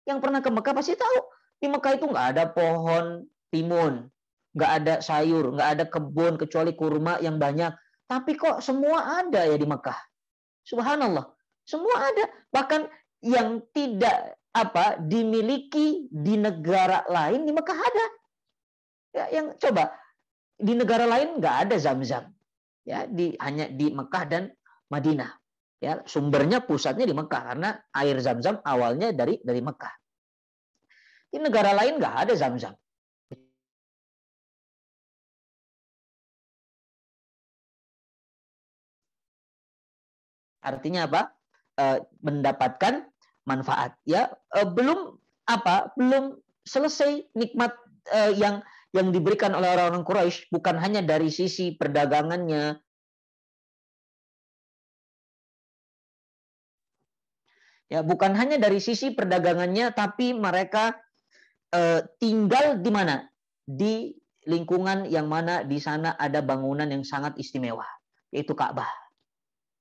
Yang pernah ke Mekah pasti tahu, di Mekah itu nggak ada pohon timun, nggak ada sayur, nggak ada kebun kecuali kurma yang banyak. Tapi kok semua ada ya di Mekah. Subhanallah, semua ada. Bahkan yang tidak dimiliki di negara lain di Mekah ada. Ya, yang coba di negara lain nggak ada Zam-Zam. Ya, hanya di Mekah dan Madinah. Ya, sumbernya pusatnya di Mekah karena air Zam-Zam awalnya dari Mekah. Di negara lain nggak ada Zam-Zam. Artinya apa? Mendapatkan manfaat. Ya, belum selesai nikmat yang diberikan oleh orang-orang Quraisy, bukan hanya dari sisi perdagangannya. Ya, bukan hanya dari sisi perdagangannya, tapi mereka tinggal di mana? Di lingkungan yang mana di sana ada bangunan yang sangat istimewa, yaitu Ka'bah.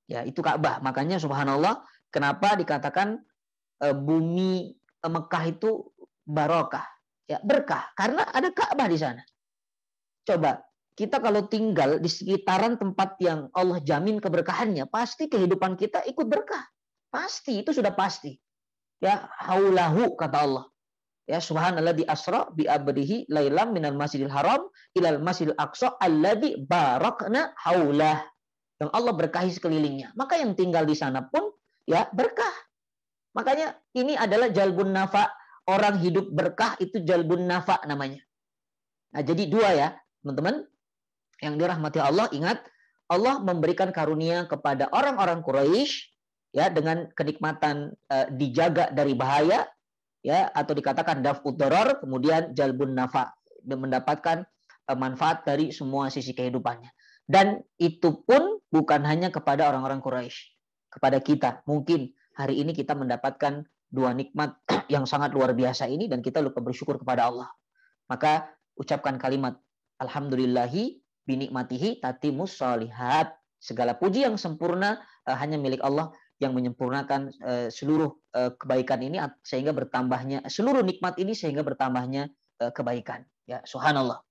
Ya, itu Ka'bah. Makanya subhanallah, kenapa dikatakan bumi Mekah itu barokah? Ya, berkah karena ada Ka'bah di sana. Coba kita kalau tinggal di sekitaran tempat yang Allah jamin keberkahannya, pasti kehidupan kita ikut berkah. Pasti, itu sudah pasti. Ya, haulahu kata Allah. Ya, subhanalladzi asra bi abdihi lailam minal masjidil haram ilal masjidil aqsa alladzi barakna haulah. Yang Allah berkahi sekelilingnya. Maka yang tinggal di sana pun ya berkah. Makanya ini adalah jalbun nafa. Orang hidup berkah itu jalbun nafa namanya. Nah, jadi dua ya, teman-teman. Yang dirahmati Allah, ingat, Allah memberikan karunia kepada orang-orang Quraisy ya dengan kenikmatan dijaga dari bahaya ya, atau dikatakan daf'ud darar, kemudian jalbun nafa, mendapatkan manfaat dari semua sisi kehidupannya. Dan itu pun bukan hanya kepada orang-orang Quraisy, kepada kita. Mungkin hari ini kita mendapatkan dua nikmat yang sangat luar biasa ini dan kita lupa bersyukur kepada Allah. Maka ucapkan kalimat alhamdulillahi binikmatihi tatimus shalihat. Segala puji yang sempurna hanya milik Allah yang menyempurnakan seluruh kebaikan ini sehingga bertambahnya seluruh nikmat ini sehingga bertambahnya kebaikan. Ya, subhanallah.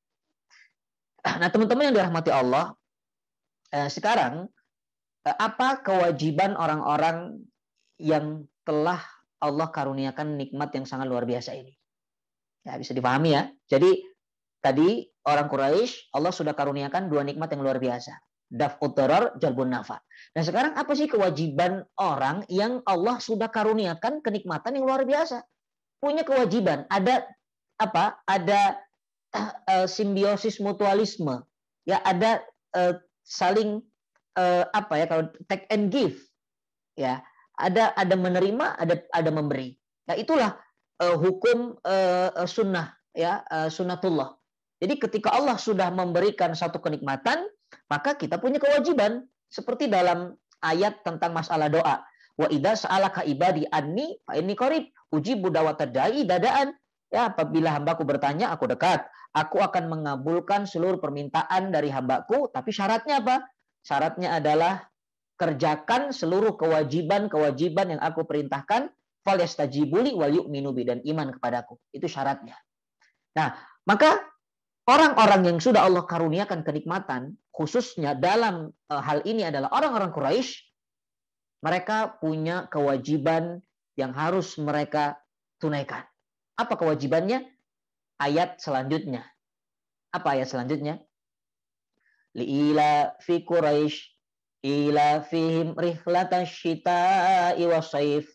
Nah, teman-teman yang dirahmati Allah, sekarang apa kewajiban orang-orang yang telah Allah karuniakan nikmat yang sangat luar biasa ini? Ya, bisa dipahami ya. Jadi tadi orang Quraisy Allah sudah karuniakan dua nikmat yang luar biasa. Daf'ud darar, jalbun nafa. Nah, sekarang apa sih kewajiban orang yang Allah sudah karuniakan kenikmatan yang luar biasa? Punya kewajiban, ada apa? Ada simbiosis mutualisme. Ya, ada saling kalau take and give. Ya, ada menerima, ada memberi. Nah, itulah hukum sunnah, ya, sunnatullah. Jadi ketika Allah sudah memberikan satu kenikmatan, maka kita punya kewajiban. Seperti dalam ayat tentang masalah doa. Wa idza sa'alaka ibadi anni fa inni qarib ujibu da'watad da'i dadaan. Ya, apabila hambaku bertanya, aku dekat. Aku akan mengabulkan seluruh permintaan dari hambaku, tapi syaratnya apa? Syaratnya adalah kerjakan seluruh kewajiban-kewajiban yang aku perintahkan, falyastajibuli wal yu'minu bi, dan iman kepadaku. Itu syaratnya. Nah, maka orang-orang yang sudah Allah karuniakan kenikmatan, khususnya dalam hal ini adalah orang-orang Quraisy, mereka punya kewajiban yang harus mereka tunaikan. Apa kewajibannya? Ayat selanjutnya. Apa ayat selanjutnya? Li'ila fi Quraisy ila fihim rihlatash syita'i wasyaif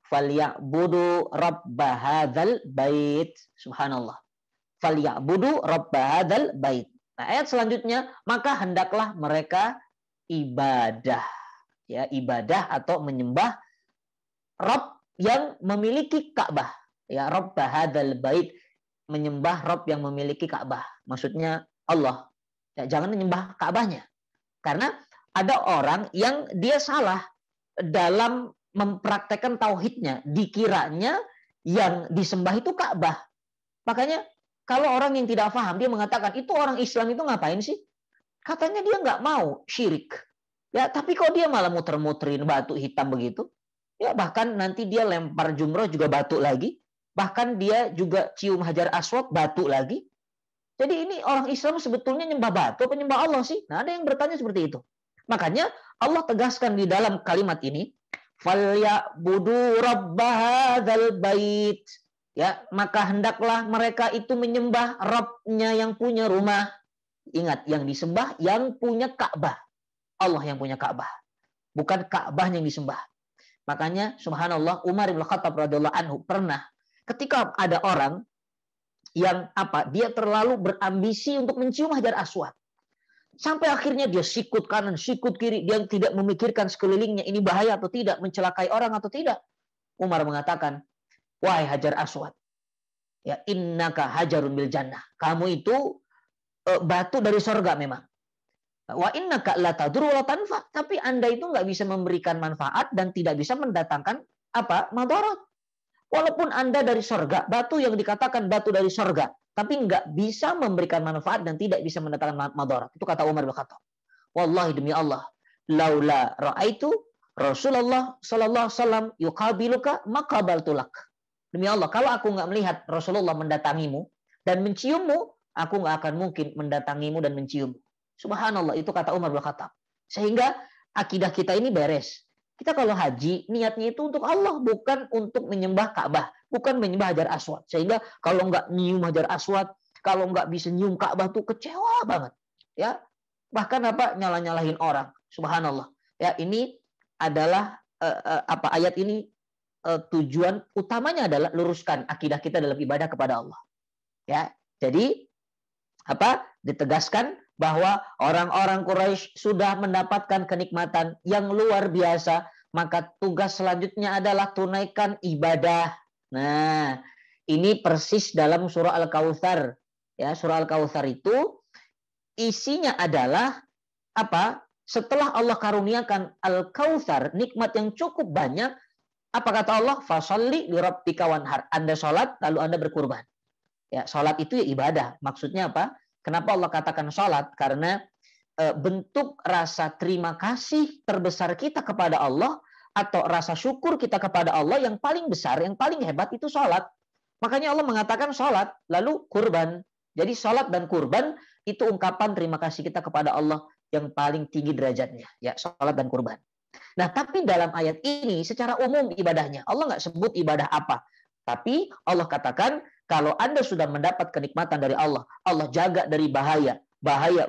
falyabudu rabb hadzal bait. Subhanallah. Falyabudu rabb hadzal bait. Nah, ayat selanjutnya, maka hendaklah mereka ibadah. Ya, ibadah atau menyembah Rabb yang memiliki Ka'bah. Ya, rabb hadzal bait, menyembah Rabb yang memiliki Ka'bah. Maksudnya Allah. Ya, jangan menyembah Ka'bahnya. Karena ada orang yang dia salah dalam mempraktekkan tauhidnya. Dikiranya yang disembah itu Ka'bah. Makanya kalau orang yang tidak paham, dia mengatakan, itu orang Islam itu ngapain sih? Katanya dia nggak mau syirik. Ya, tapi kok dia malah muter-muterin batu hitam begitu? Ya, bahkan nanti dia lempar jumroh juga batu lagi. Bahkan dia juga cium hajar aswad batu lagi. Jadi ini orang Islam sebetulnya nyembah batu apa nyembah Allah sih? Nah, ada yang bertanya seperti itu. Makanya Allah tegaskan di dalam kalimat ini, falyabudu rabb hadzal bait. Ya, maka hendaklah mereka itu menyembah Rabb-nya yang punya rumah. Ingat, yang disembah yang punya Ka'bah. Allah yang punya Ka'bah. Bukan Ka'bah yang disembah. Makanya subhanallah, Umar bin Khattab radhiyallahu anhu pernah ketika ada orang yang dia terlalu berambisi untuk mencium hajar aswad. Sampai akhirnya dia sikut kanan, sikut kiri, dia tidak memikirkan sekelilingnya ini bahaya atau tidak, mencelakai orang atau tidak. Umar mengatakan, wahai hajar aswad, ya innaka hajarun bil jannah. Kamu itu batu dari sorga memang. Wa innaka la tadur wa la tanfa. Tapi Anda itu nggak bisa memberikan manfaat dan tidak bisa mendatangkan madarat. Walaupun Anda dari sorga, batu yang dikatakan batu dari sorga, tapi nggak bisa memberikan manfaat dan tidak bisa mendatangkan madarat. Itu kata Umar bin Khattab. Wallahi demi Allah, laula ra'aitu Rasulullah sallallahu alaihi wasallam yuqabiluka maqabaltulak. Demi Allah, kalau aku nggak melihat Rasulullah mendatangimu dan menciummu, aku nggak akan mungkin mendatangimu dan menciummu. Subhanallah, itu kata Umar bin Khattab. Sehingga akidah kita ini beres. Kita kalau haji, niatnya itu untuk Allah, bukan untuk menyembah Ka'bah, bukan menyembah hajar aswad. Sehingga kalau nggak nyium hajar aswad, kalau nggak bisa nyium Ka'bah tuh kecewa banget. Ya, bahkan nyala-nyalahin orang. Subhanallah. Ya, ini adalah ayat ini tujuan utamanya adalah luruskan akidah kita dalam ibadah kepada Allah. Ya, jadi ditegaskan bahwa orang-orang Quraisy sudah mendapatkan kenikmatan yang luar biasa, maka tugas selanjutnya adalah tunaikan ibadah. Nah, ini persis dalam surah Al-Kautsar. Ya, surah Al-Kautsar itu isinya adalah setelah Allah karuniakan Al-Kautsar, nikmat yang cukup banyak, apa kata Allah? Fasholli li rabbika wanhar. Anda sholat, lalu Anda berkurban. Ya, sholat itu ya ibadah. Maksudnya apa? Kenapa Allah katakan sholat? Karena bentuk rasa terima kasih terbesar kita kepada Allah atau rasa syukur kita kepada Allah yang paling besar, yang paling hebat itu sholat. Makanya Allah mengatakan sholat, lalu kurban. Jadi sholat dan kurban itu ungkapan terima kasih kita kepada Allah yang paling tinggi derajatnya. Ya, sholat dan kurban. Nah, tapi dalam ayat ini secara umum ibadahnya, Allah nggak sebut ibadah apa. Tapi Allah katakan, kalau Anda sudah mendapat kenikmatan dari Allah, Allah jaga dari bahaya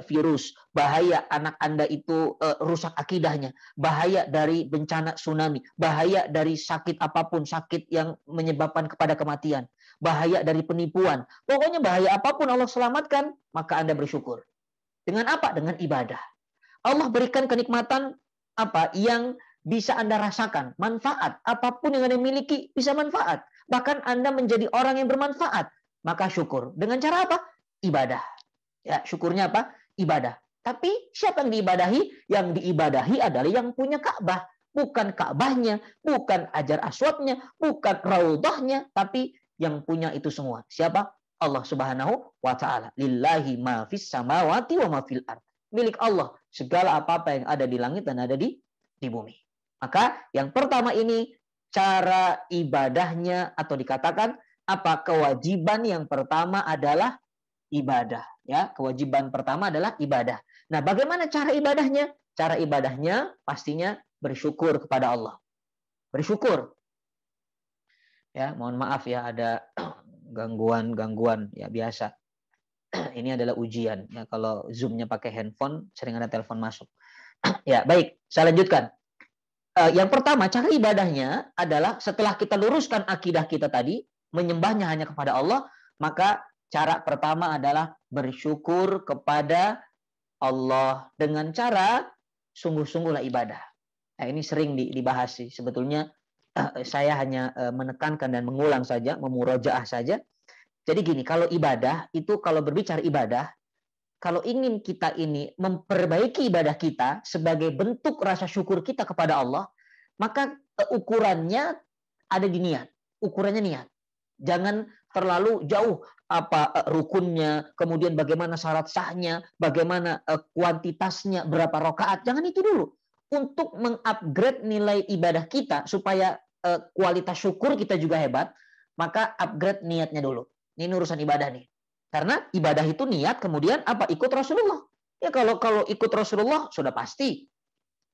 virus, bahaya anak Anda itu rusak akidahnya, bahaya dari bencana tsunami, bahaya dari sakit apapun, sakit yang menyebabkan kepada kematian, bahaya dari penipuan. Pokoknya bahaya apapun Allah selamatkan, maka Anda bersyukur. Dengan apa? Dengan ibadah. Allah berikan kenikmatan yang bisa Anda rasakan, manfaat apapun yang Anda miliki bisa manfaat. bahkan Anda menjadi orang yang bermanfaat, maka syukur. Dengan cara apa? Ibadah. Ya, syukurnya apa? Ibadah. Tapi siapa yang diibadahi? Yang diibadahi adalah yang punya Ka'bah. Bukan Ka'bahnya, bukan Hajar Aswadnya, bukan Raudhahnya, tapi yang punya itu semua. Siapa? Allah Subhanahu wa Ta'ala. Lillahi ma fis samawati wa ma fil ard. Milik Allah segala apa-apa yang ada di langit dan ada di bumi. Maka yang pertama ini cara ibadahnya, atau dikatakan apa, kewajiban yang pertama adalah ibadah, ya. Kewajiban pertama adalah ibadah. Nah, bagaimana cara ibadahnya? Cara ibadahnya pastinya bersyukur kepada Allah. Bersyukur. Ya, mohon maaf ya, ada gangguan ya, biasa. Ini adalah ujian ya, kalau Zoom-nya pakai handphone sering ada telepon masuk. Ya, baik, saya lanjutkan. Yang pertama, cara ibadahnya adalah setelah kita luruskan akidah kita tadi, menyembahnya hanya kepada Allah, maka cara pertama adalah bersyukur kepada Allah dengan cara sungguh-sungguhlah ibadah. Nah, ini sering dibahas sih. Sebetulnya saya hanya menekankan dan mengulang saja, memurojaah saja. Jadi gini, kalau ibadah itu, kalau berbicara ibadah, kalau ingin kita ini memperbaiki ibadah kita sebagai bentuk rasa syukur kita kepada Allah, maka ukurannya ada di niat. Ukurannya niat. Jangan terlalu jauh apa rukunnya, kemudian bagaimana syarat sahnya, bagaimana kuantitasnya, berapa rakaat. Jangan itu dulu. Untuk mengupgrade nilai ibadah kita supaya kualitas syukur kita juga hebat, maka upgrade niatnya dulu. Ini urusan ibadah nih. Karena ibadah itu niat, kemudian apa? Ikut Rasulullah. Ya kalau ikut Rasulullah sudah pasti.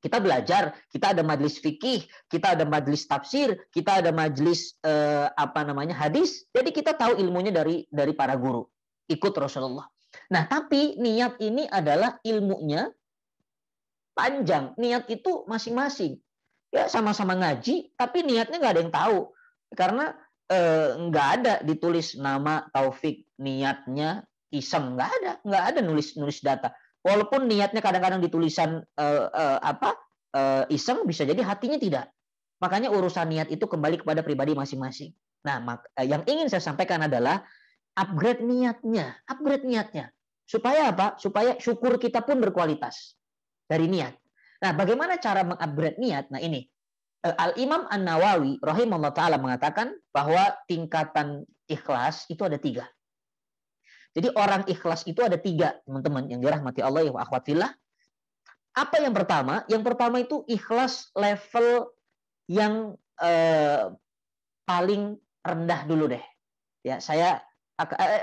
Kita belajar, kita ada majelis fikih, kita ada majelis tafsir, kita ada majelis hadis. Jadi kita tahu ilmunya dari para guru. Ikut Rasulullah. Nah, tapi niat ini adalah ilmunya panjang. Niat itu masing-masing. Ya sama-sama ngaji, tapi niatnya nggak ada yang tahu. Karena nggak ada ditulis nama Taufik, niatnya iseng, nggak ada nulis data. Walaupun niatnya kadang-kadang ditulisan iseng, bisa jadi hatinya tidak. Makanya urusan niat itu kembali kepada pribadi masing-masing. Nah, yang ingin saya sampaikan adalah upgrade niatnya. Supaya apa? Supaya syukur kita pun berkualitas dari niat. Nah, bagaimana cara mengupgrade niat? Nah, ini Al-Imam An-Nawawi rahimahullah ta'ala mengatakan bahwa tingkatan ikhlas itu ada 3. Jadi orang ikhlas itu ada 3, teman-teman yang dirahmati Allah ya akhwat fillah. Apa yang pertama? Yang pertama itu ikhlas level yang paling rendah dulu deh. Ya, saya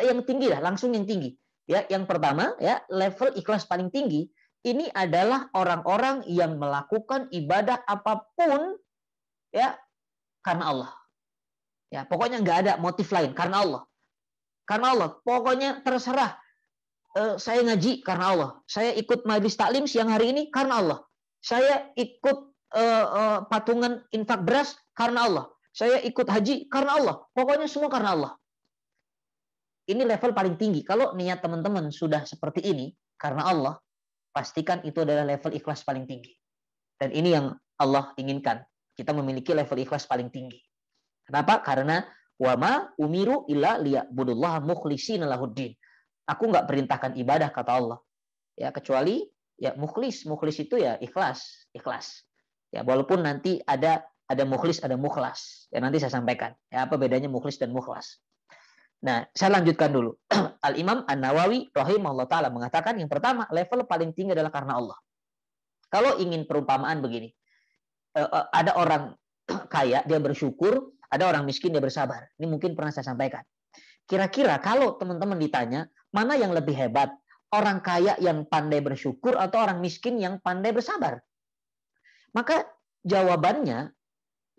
yang tinggi lah, langsung yang tinggi. Ya, yang pertama ya, level ikhlas paling tinggi ini adalah orang-orang yang melakukan ibadah apapun ya karena Allah. Ya, pokoknya nggak ada motif lain, karena Allah. Karena Allah, pokoknya terserah. Saya ngaji karena Allah. Saya ikut majelis taklim siang hari ini karena Allah. Saya ikut patungan infak beras karena Allah. Saya ikut haji karena Allah. Pokoknya semua karena Allah. Ini level paling tinggi. Kalau niat teman-teman sudah seperti ini karena Allah, pastikan itu adalah level ikhlas paling tinggi. Dan ini yang Allah inginkan. Kita memiliki level ikhlas paling tinggi. Kenapa? Karena wama umiru illa liya'budullaha mukhlishina lahuddin. Aku nggak perintahkan ibadah kata Allah. Ya, kecuali ya mukhlis. Mukhlis itu ya ikhlas. Ya, walaupun nanti ada mukhlis, ada mukhlas. Ya, nanti saya sampaikan. Ya, apa bedanya mukhlis dan mukhlas. Nah, saya lanjutkan dulu. Al-Imam An-Nawawi rahimahullah ta'ala mengatakan yang pertama, level paling tinggi adalah karena Allah. Kalau ingin perumpamaan begini. Ada orang kaya, dia bersyukur. Ada orang miskin, dia bersabar. Ini mungkin pernah saya sampaikan. Kira-kira kalau teman-teman ditanya, mana yang lebih hebat? Orang kaya yang pandai bersyukur atau orang miskin yang pandai bersabar? Maka jawabannya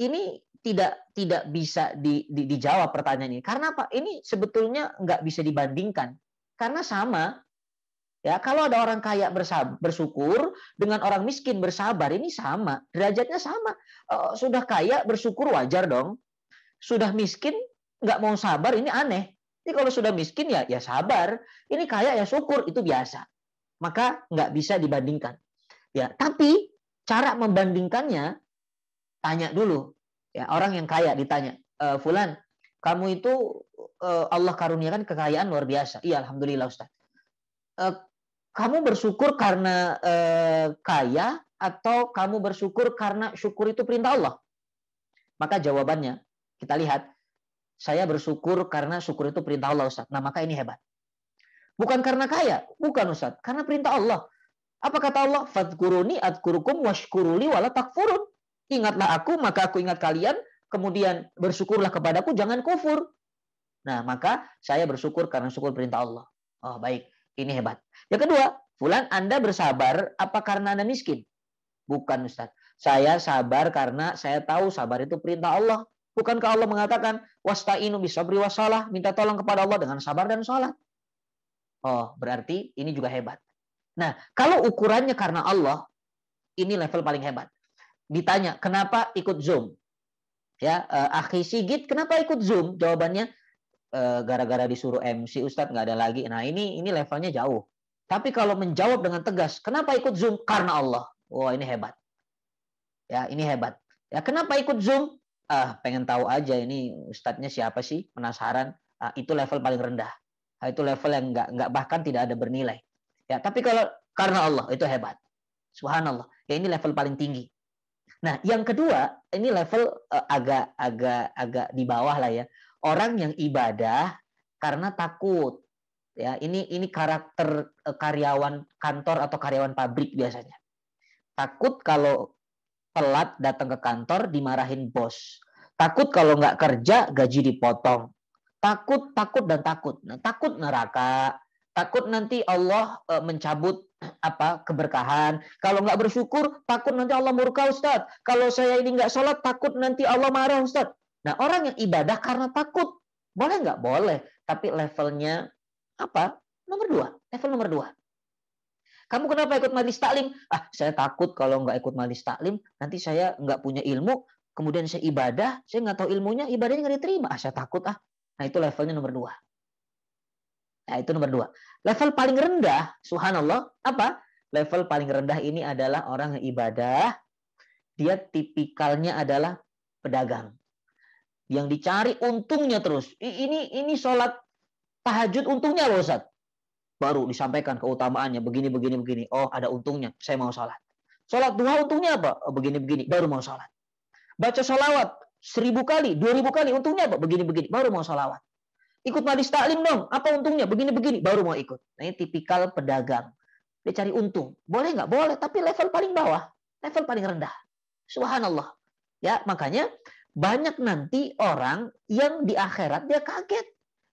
ini tidak bisa dijawab pertanyaan ini. Karena apa? Ini sebetulnya nggak bisa dibandingkan. Karena sama. Ya, kalau ada orang kaya bersyukur dengan orang miskin bersabar, ini sama. Derajatnya sama. Sudah kaya bersyukur wajar dong. Sudah miskin nggak mau sabar, ini aneh. Jadi kalau sudah miskin ya sabar. Ini kaya ya syukur, itu biasa. Maka nggak bisa dibandingkan. Ya, tapi cara membandingkannya tanya dulu. Ya, orang yang kaya ditanya, Fulan, kamu itu Allah karuniakan kekayaan luar biasa. Iya, alhamdulillah Ustaz. Kamu bersyukur karena kaya atau kamu bersyukur karena syukur itu perintah Allah? Maka jawabannya kita lihat, saya bersyukur karena syukur itu perintah Allah Ustaz. Nah, maka ini hebat. Bukan karena kaya, bukan Ustaz, karena perintah Allah. Apa kata Allah? Fadhkuruni adkurukum washkuruli wala takfurun. Ingatlah aku, maka aku ingat kalian. Kemudian bersyukurlah kepadaku, jangan kufur. Nah, maka saya bersyukur karena syukur perintah Allah. Oh, baik. Ini hebat. Yang kedua, fulan, Anda bersabar apa karena Anda miskin? Bukan, Ustaz. Saya sabar karena saya tahu sabar itu perintah Allah. Bukankah Allah mengatakan, wasta'inu bisabri wassalah, minta tolong kepada Allah dengan sabar dan salat. Oh, berarti ini juga hebat. Nah, kalau ukurannya karena Allah, ini level paling hebat. Ditanya, kenapa ikut Zoom? Ya, Akhi Sigit, kenapa ikut Zoom? Jawabannya, gara-gara disuruh MC, Ustadz, nggak ada lagi. Nah, ini levelnya jauh. Tapi kalau menjawab dengan tegas, kenapa ikut Zoom? Karena Allah. Wah, ini hebat. Ya, ini hebat. Ya, kenapa ikut Zoom? Pengen tahu aja ini Ustadznya siapa sih? Penasaran. Itu level paling rendah. Itu level yang nggak bahkan tidak ada bernilai. Ya, tapi kalau karena Allah itu hebat. Subhanallah. Ya, ini level paling tinggi. Nah, yang kedua, ini level agak di bawah lah ya. Orang yang ibadah karena takut. Ya, ini karakter karyawan kantor atau karyawan pabrik biasanya. Takut kalau telat datang ke kantor dimarahin bos. Takut kalau nggak kerja gaji dipotong. Takut dan takut. Nah, takut neraka. Takut nanti Allah mencabut keberkahan. Kalau nggak bersyukur, takut nanti Allah murka, Ustaz. Kalau saya ini nggak sholat, takut nanti Allah marah, Ustaz. Nah, orang yang ibadah karena takut, boleh nggak? Boleh. Tapi levelnya Nomor 2. Level nomor 2. Kamu kenapa ikut majelis taklim? Saya takut kalau nggak ikut majelis taklim, nanti saya nggak punya ilmu, kemudian saya ibadah, saya nggak tahu ilmunya, ibadahnya nggak diterima. Saya takut. Nah, itu levelnya nomor 2. Nah, itu nomor 2. Level paling rendah, subhanallah, level paling rendah ini adalah orang yang ibadah, dia tipikalnya adalah pedagang. Yang dicari untungnya terus. Ini sholat tahajud untungnya loh, Ustaz. Baru disampaikan keutamaannya, begini. Oh, ada untungnya, saya mau sholat. Sholat duha untungnya apa? Begini, baru mau sholat. Baca sholawat 1000 kali, 2000 kali, untungnya apa? Begini, baru mau sholawat. Ikut majelis taklim dong, apa untungnya? Begini, baru mau ikut. Nah, ini tipikal pedagang. Dia cari untung. Boleh nggak? Boleh, tapi level paling bawah, level paling rendah. Subhanallah. Ya, makanya banyak nanti orang yang di akhirat dia kaget.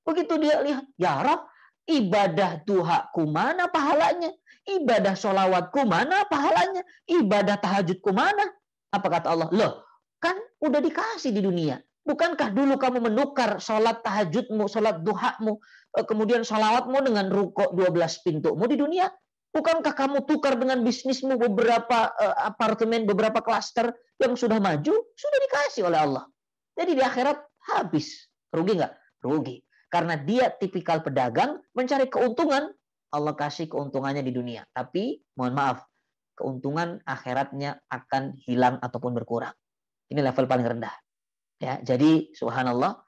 Begitu dia lihat, ya Rab, ibadah duhaku mana pahalanya? Ibadah sholawatku mana pahalanya? Ibadah tahajudku mana? Apa kata Allah? Loh, kan udah dikasih di dunia. Bukankah dulu kamu menukar sholat tahajudmu, sholat duhamu, kemudian sholawatmu dengan rukuk 12 pintumu di dunia? Bukankah kamu tukar dengan bisnismu beberapa apartemen, beberapa klaster yang sudah maju? Sudah dikasih oleh Allah. Jadi di akhirat habis. Rugi nggak? Rugi. Karena dia tipikal pedagang, mencari keuntungan, Allah kasih keuntungannya di dunia. Tapi, mohon maaf, keuntungan akhiratnya akan hilang ataupun berkurang. Ini level paling rendah. Ya, jadi subhanallah,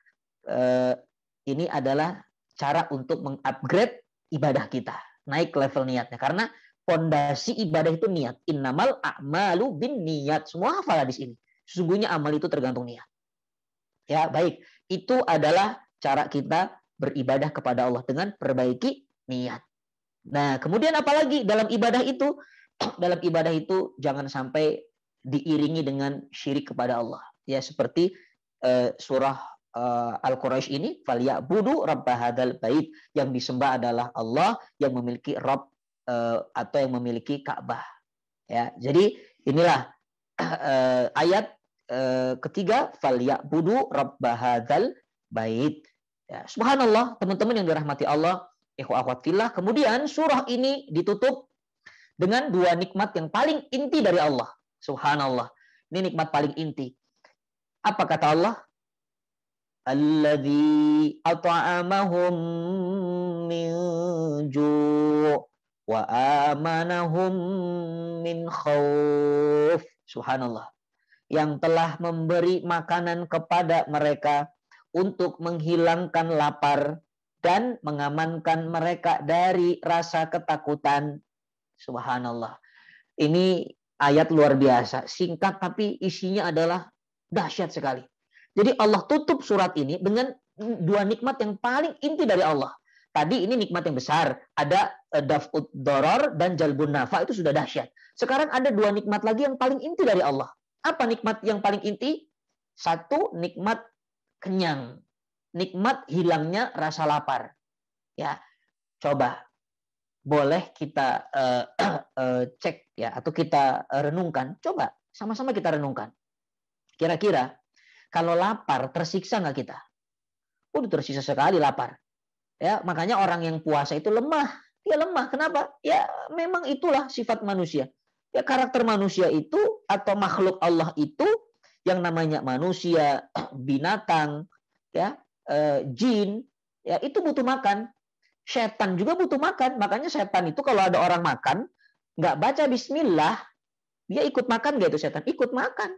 ini adalah cara untuk mengupgrade ibadah kita, naik level niatnya. Karena fondasi ibadah itu niat. Innamal a'malu bin niat. Semua hafal hadis ini. Sesungguhnya amal itu tergantung niat. Ya, baik. Itu adalah cara kita beribadah kepada Allah dengan perbaiki niat. Nah, kemudian apalagi dalam ibadah itu? Dalam ibadah itu jangan sampai diiringi dengan syirik kepada Allah. Ya, seperti surah Al-Quraisy ini, falyabudu rabb hadzal bait, yang disembah adalah Allah yang memiliki Rabb atau yang memiliki Ka'bah. Ya, jadi inilah ayat ketiga, falyabudu rabb hadzal bait. Ya, subhanallah, teman-teman yang dirahmati Allah, ikhwah akhwat fillah. Kemudian surah ini ditutup dengan 2 nikmat yang paling inti dari Allah. Subhanallah. Ini nikmat paling inti. Apa kata Allah? Alladzi at'amahum min ju' wa amanahum min khauf. Subhanallah. Yang telah memberi makanan kepada mereka untuk menghilangkan lapar dan mengamankan mereka dari rasa ketakutan. Subhanallah. Ini ayat luar biasa, singkat tapi isinya adalah dahsyat sekali. Jadi Allah tutup surat ini dengan dua nikmat yang paling inti dari Allah. Tadi ini nikmat yang besar, ada daf'ud doror dan jalbun nafa, itu sudah dahsyat. Sekarang ada dua nikmat lagi yang paling inti dari Allah. Apa nikmat yang paling inti? Satu, nikmat kenyang. Nikmat hilangnya rasa lapar. Ya, coba boleh kita cek ya, atau kita renungkan. Coba sama-sama kita renungkan. Kira-kira kalau lapar tersiksa nggak kita? Udah tersiksa sekali lapar. Ya, makanya orang yang puasa itu lemah. Dia lemah. Kenapa? Ya memang itulah sifat manusia. Ya karakter manusia itu atau makhluk Allah itu yang namanya manusia, binatang, ya, jin, ya itu butuh makan. Setan juga butuh makan. Makanya setan itu kalau ada orang makan, nggak baca bismillah, dia ikut makan nggak itu setan? Ikut makan.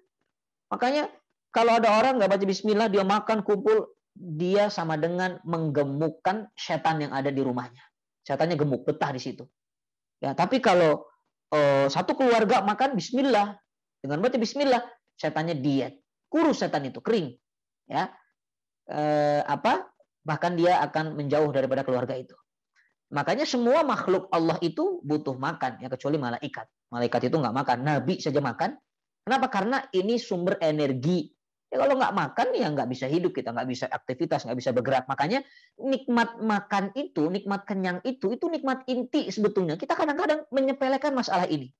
Makanya kalau ada orang nggak baca bismillah, dia makan kumpul, dia sama dengan menggemukkan setan yang ada di rumahnya. Setannya gemuk, betah di situ. Ya, tapi kalau satu keluarga makan bismillah, dengan baca bismillah, setannya diet, kurus setan itu, kering. Ya, bahkan dia akan menjauh daripada keluarga itu. Makanya semua makhluk Allah itu butuh makan, ya kecuali malaikat. Malaikat itu nggak makan, Nabi saja makan. Kenapa? Karena ini sumber energi. Ya kalau nggak makan ya nggak bisa hidup kita, nggak bisa aktivitas, nggak bisa bergerak. Makanya nikmat makan itu, nikmat kenyang itu nikmat inti sebetulnya. Kita kadang-kadang menyepelekan masalah ini.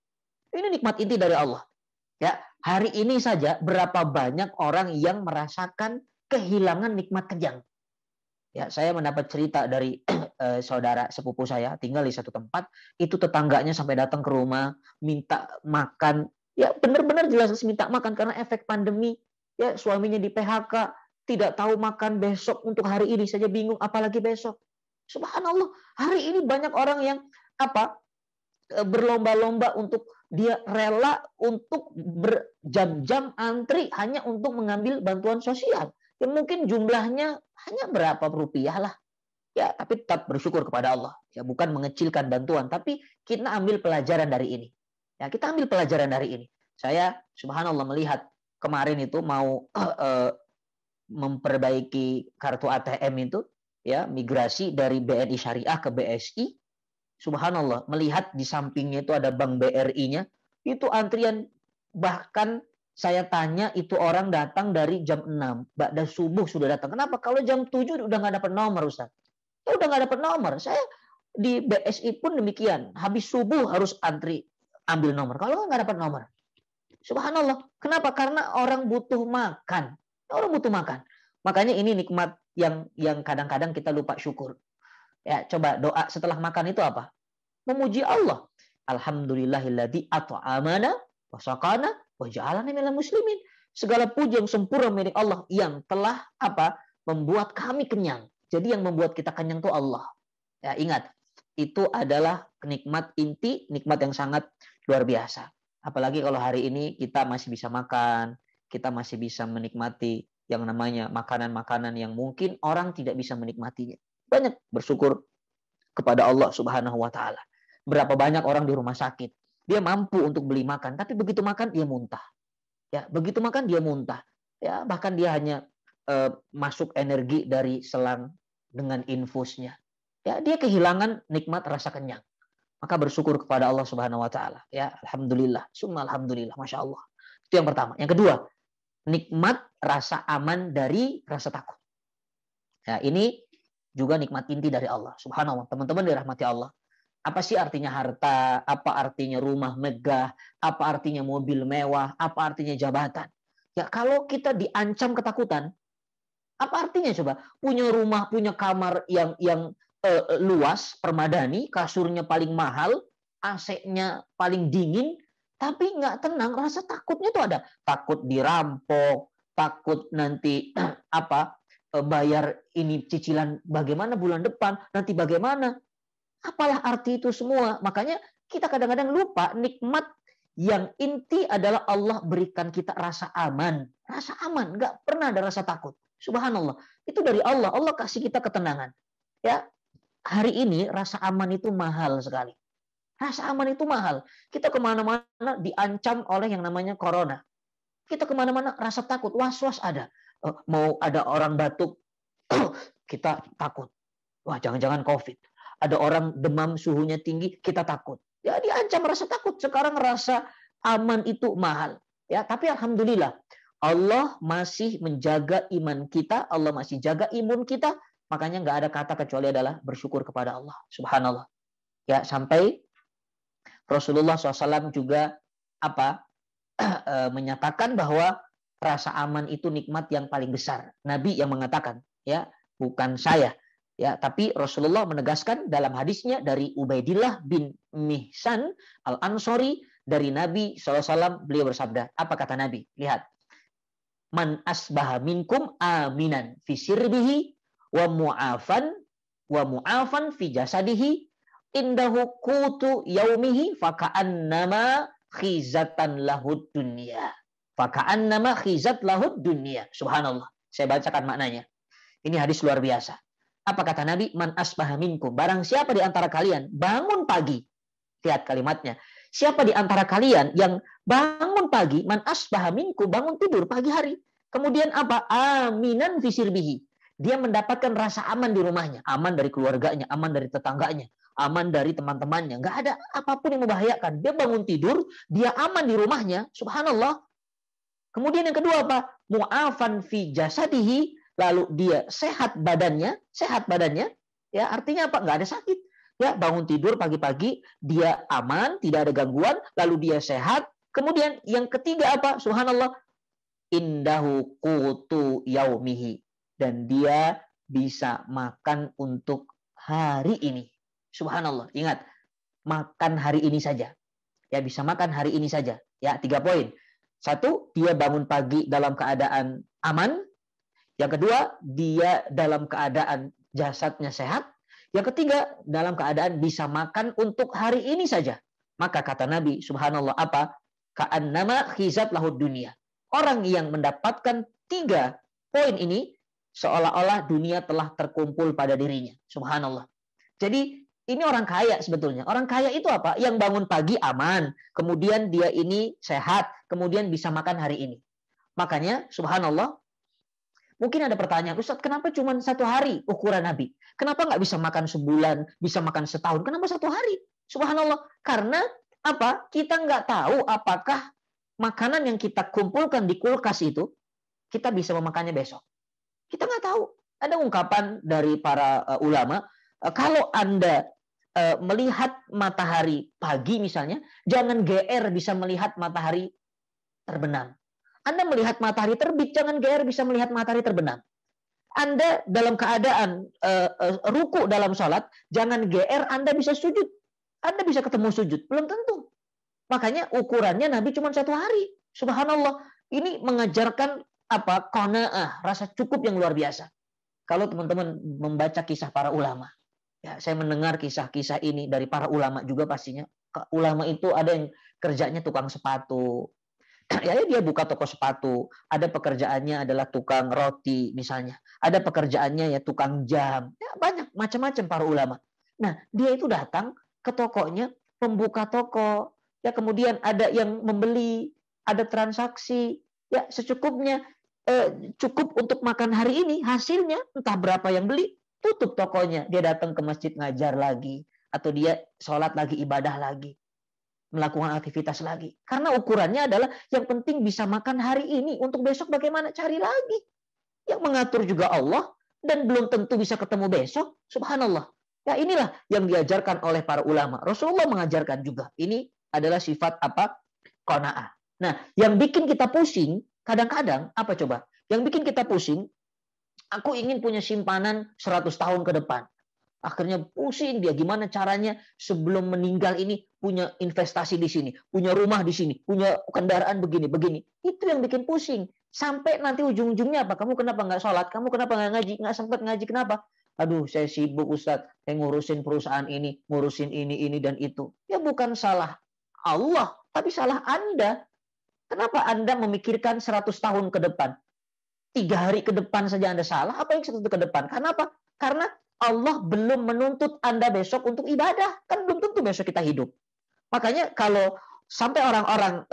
Ini nikmat inti dari Allah. Ya, hari ini saja berapa banyak orang yang merasakan kehilangan nikmat kenyang. Ya, saya mendapat cerita dari saudara sepupu saya tinggal di satu tempat, itu tetangganya sampai datang ke rumah minta makan. Ya, benar-benar jelas minta makan karena efek pandemi. Ya, suaminya di PHK, tidak tahu makan besok untuk hari ini saja bingung, apalagi besok. Subhanallah, hari ini banyak orang yang berlomba-lomba untuk dia rela untuk berjam-jam antri hanya untuk mengambil bantuan sosial. Yang mungkin jumlahnya hanya berapa rupiah lah. Ya, tapi tetap bersyukur kepada Allah. Ya, bukan mengecilkan bantuan, tapi kita ambil pelajaran dari ini. Ya, kita ambil pelajaran dari ini. Saya subhanallah melihat kemarin itu mau memperbaiki kartu ATM itu, ya, migrasi dari BNI Syariah ke BSI. Subhanallah, melihat di sampingnya itu ada Bank BRI-nya, itu antrian, bahkan saya tanya itu orang datang dari jam 6, ba'da subuh sudah datang. Kenapa? Kalau jam 7 udah nggak dapat nomor, Ustaz. Ya udah nggak dapat nomor. Saya di BSI pun demikian, habis subuh harus antri ambil nomor. Kalau nggak dapat nomor. Subhanallah. Kenapa? Karena orang butuh makan. Orang butuh makan. Makanya ini nikmat yang kadang-kadang kita lupa syukur. Ya, coba doa setelah makan itu apa? Memuji Allah. Alhamdulillahilladzi at'amana wa saqana wa ja'alana minal muslimin. Segala puji yang sempurna milik Allah yang telah membuat kami kenyang. Jadi yang membuat kita kenyang itu Allah. Ya, ingat, itu adalah nikmat inti, nikmat yang sangat luar biasa. Apalagi kalau hari ini kita masih bisa makan, kita masih bisa menikmati yang namanya makanan-makanan yang mungkin orang tidak bisa menikmatinya. Banyak bersyukur kepada Allah Subhanahu wa taala. Berapa banyak orang di rumah sakit, dia mampu untuk beli makan, tapi begitu makan dia muntah. Ya, begitu makan dia muntah. Ya, bahkan dia hanya masuk energi dari selang dengan infusnya. Ya, dia kehilangan nikmat rasa kenyang. Maka bersyukur kepada Allah Subhanahu wa taala. Ya, alhamdulillah, summa alhamdulillah, Masya Allah. Itu yang pertama. Yang kedua, nikmat rasa aman dari rasa takut. Ya, ini juga nikmat inti dari Allah. Subhanallah, teman-teman dirahmati Allah. Apa sih artinya harta? Apa artinya rumah megah? Apa artinya mobil mewah? Apa artinya jabatan? Ya, kalau kita diancam ketakutan, apa artinya coba? Punya rumah, punya kamar yang luas, permadani, kasurnya paling mahal, AC-nya paling dingin, tapi nggak tenang, rasa takutnya tuh ada. Takut dirampok, takut nanti bayar ini cicilan bagaimana bulan depan, nanti bagaimana. Apalah arti itu semua. Makanya kita kadang-kadang lupa nikmat yang inti adalah Allah berikan kita rasa aman. Rasa aman, nggak pernah ada rasa takut. Subhanallah. Itu dari Allah. Allah kasih kita ketenangan. Ya, hari ini rasa aman itu mahal sekali. Rasa aman itu mahal. Kita kemana-mana diancam oleh yang namanya corona. Kita kemana-mana rasa takut, was-was ada. Mau ada orang batuk, kita takut. Wah, jangan-jangan COVID. Ada orang demam, suhunya tinggi, kita takut. Ya, diancam rasa takut. Sekarang rasa aman itu mahal. Ya, tapi alhamdulillah Allah masih menjaga iman kita, Allah masih jaga imun kita. Makanya nggak ada kata kecuali adalah bersyukur kepada Allah. Subhanallah. Ya, sampai Rasulullah SAW juga menyatakan bahwa rasa aman itu nikmat yang paling besar. Nabi yang mengatakan, ya, bukan saya. Ya, tapi Rasulullah menegaskan dalam hadisnya dari Ubaidillah bin Mihsan Al-Ansori dari Nabi SAW, beliau bersabda. Apa kata Nabi? Lihat. Man asbaha minkum aminan fi sirbihi wa mu'afan fi jasadihi indahu qutu yaumihi faka'annama khizatan lahud dunya. Faka'annama khizat lahud dunya. Subhanallah. Saya bacakan maknanya. Ini hadis luar biasa. Apa kata Nabi? Man asbaha minkum. Barang siapa di antara kalian bangun pagi. Lihat kalimatnya. Siapa di antara kalian yang bangun pagi, man asbaha minkum, bangun tidur pagi hari. Kemudian apa? Aminan fi sirbihi. Dia mendapatkan rasa aman di rumahnya. Aman dari keluarganya, aman dari tetangganya, aman dari teman-temannya. Nggak ada apapun yang membahayakan. Dia bangun tidur, dia aman di rumahnya. Subhanallah. Kemudian yang kedua apa? Mu'afan fi jasadihi. Lalu dia sehat badannya. Ya, artinya apa? Nggak ada sakit. Ya, bangun tidur pagi-pagi, dia aman, tidak ada gangguan, lalu dia sehat. Kemudian yang ketiga apa? Subhanallah. Indahu qutu yaumihi. Dan dia bisa makan untuk hari ini. Subhanallah. Ingat, makan hari ini saja. Ya, bisa makan hari ini saja. Ya, 3 poin. 1, dia bangun pagi dalam keadaan aman. Yang kedua, dia dalam keadaan jasadnya sehat. Yang ketiga, dalam keadaan bisa makan untuk hari ini saja. Maka kata Nabi, subhanallah, apa? Ka'annama khizat lahud dunia. Orang yang mendapatkan 3 poin ini, seolah-olah dunia telah terkumpul pada dirinya. Subhanallah. Jadi, ini orang kaya sebetulnya. Orang kaya itu apa? Yang bangun pagi aman. Kemudian dia ini sehat. Kemudian bisa makan hari ini. Makanya, subhanallah, mungkin ada pertanyaan, Ustaz, kenapa cuma 1 hari ukuran Nabi? Kenapa nggak bisa makan sebulan, bisa makan setahun? Kenapa 1 hari? Subhanallah. Karena apa? Kita nggak tahu apakah makanan yang kita kumpulkan di kulkas itu, kita bisa memakannya besok. Kita nggak tahu. Ada ungkapan dari para ulama, kalau Anda melihat matahari pagi misalnya, jangan GR bisa melihat matahari terbenam. Anda melihat matahari terbit, jangan GR bisa melihat matahari terbenam. Anda dalam keadaan ruku dalam sholat, jangan GR Anda bisa sujud. Anda bisa ketemu sujud. Belum tentu. Makanya ukurannya Nabi cuma 1 hari. Subhanallah. Ini mengajarkan apa? Qanaah, rasa cukup yang luar biasa. Kalau teman-teman membaca kisah para ulama. Ya, saya mendengar kisah-kisah ini dari para ulama juga pastinya. Ulama itu ada yang kerjanya tukang sepatu. Ya, dia buka toko sepatu. Ada pekerjaannya adalah tukang roti misalnya. Ada pekerjaannya ya tukang jam. Ya, banyak macam-macam para ulama. Nah, dia itu datang ke tokonya, pembuka toko. Ya, kemudian ada yang membeli, ada transaksi. Ya, secukupnya. Cukup untuk makan hari ini. Hasilnya entah berapa yang beli, tutup tokonya. Dia datang ke masjid ngajar lagi. Atau dia sholat lagi, ibadah lagi. Melakukan aktivitas lagi. Karena ukurannya adalah yang penting bisa makan hari ini. Untuk besok bagaimana? Cari lagi. Yang mengatur juga Allah. Dan belum tentu bisa ketemu besok. Subhanallah. Ya, inilah yang diajarkan oleh para ulama. Rasulullah mengajarkan juga. Ini adalah sifat apa? Qanaah. Nah, yang bikin kita pusing, kadang-kadang, apa coba? Yang bikin kita pusing, aku ingin punya simpanan 100 tahun ke depan. Akhirnya pusing dia gimana caranya sebelum meninggal ini punya investasi di sini, punya rumah di sini, punya kendaraan begini. Itu yang bikin pusing. Sampai nanti ujung-ujungnya apa? Kamu kenapa nggak sholat? Kamu kenapa nggak ngaji? Nggak sempat ngaji, kenapa? Aduh, saya sibuk Ustadz. Saya ngurusin perusahaan ini, ngurusin ini dan itu. Ya bukan salah Allah, tapi salah Anda. Kenapa Anda memikirkan 100 tahun ke depan? 3 hari ke depan saja Anda salah, apa yang 1 ke depan? Karena apa? Karena Allah belum menuntut Anda besok untuk ibadah. Kan belum tentu besok kita hidup. Makanya kalau sampai orang-orang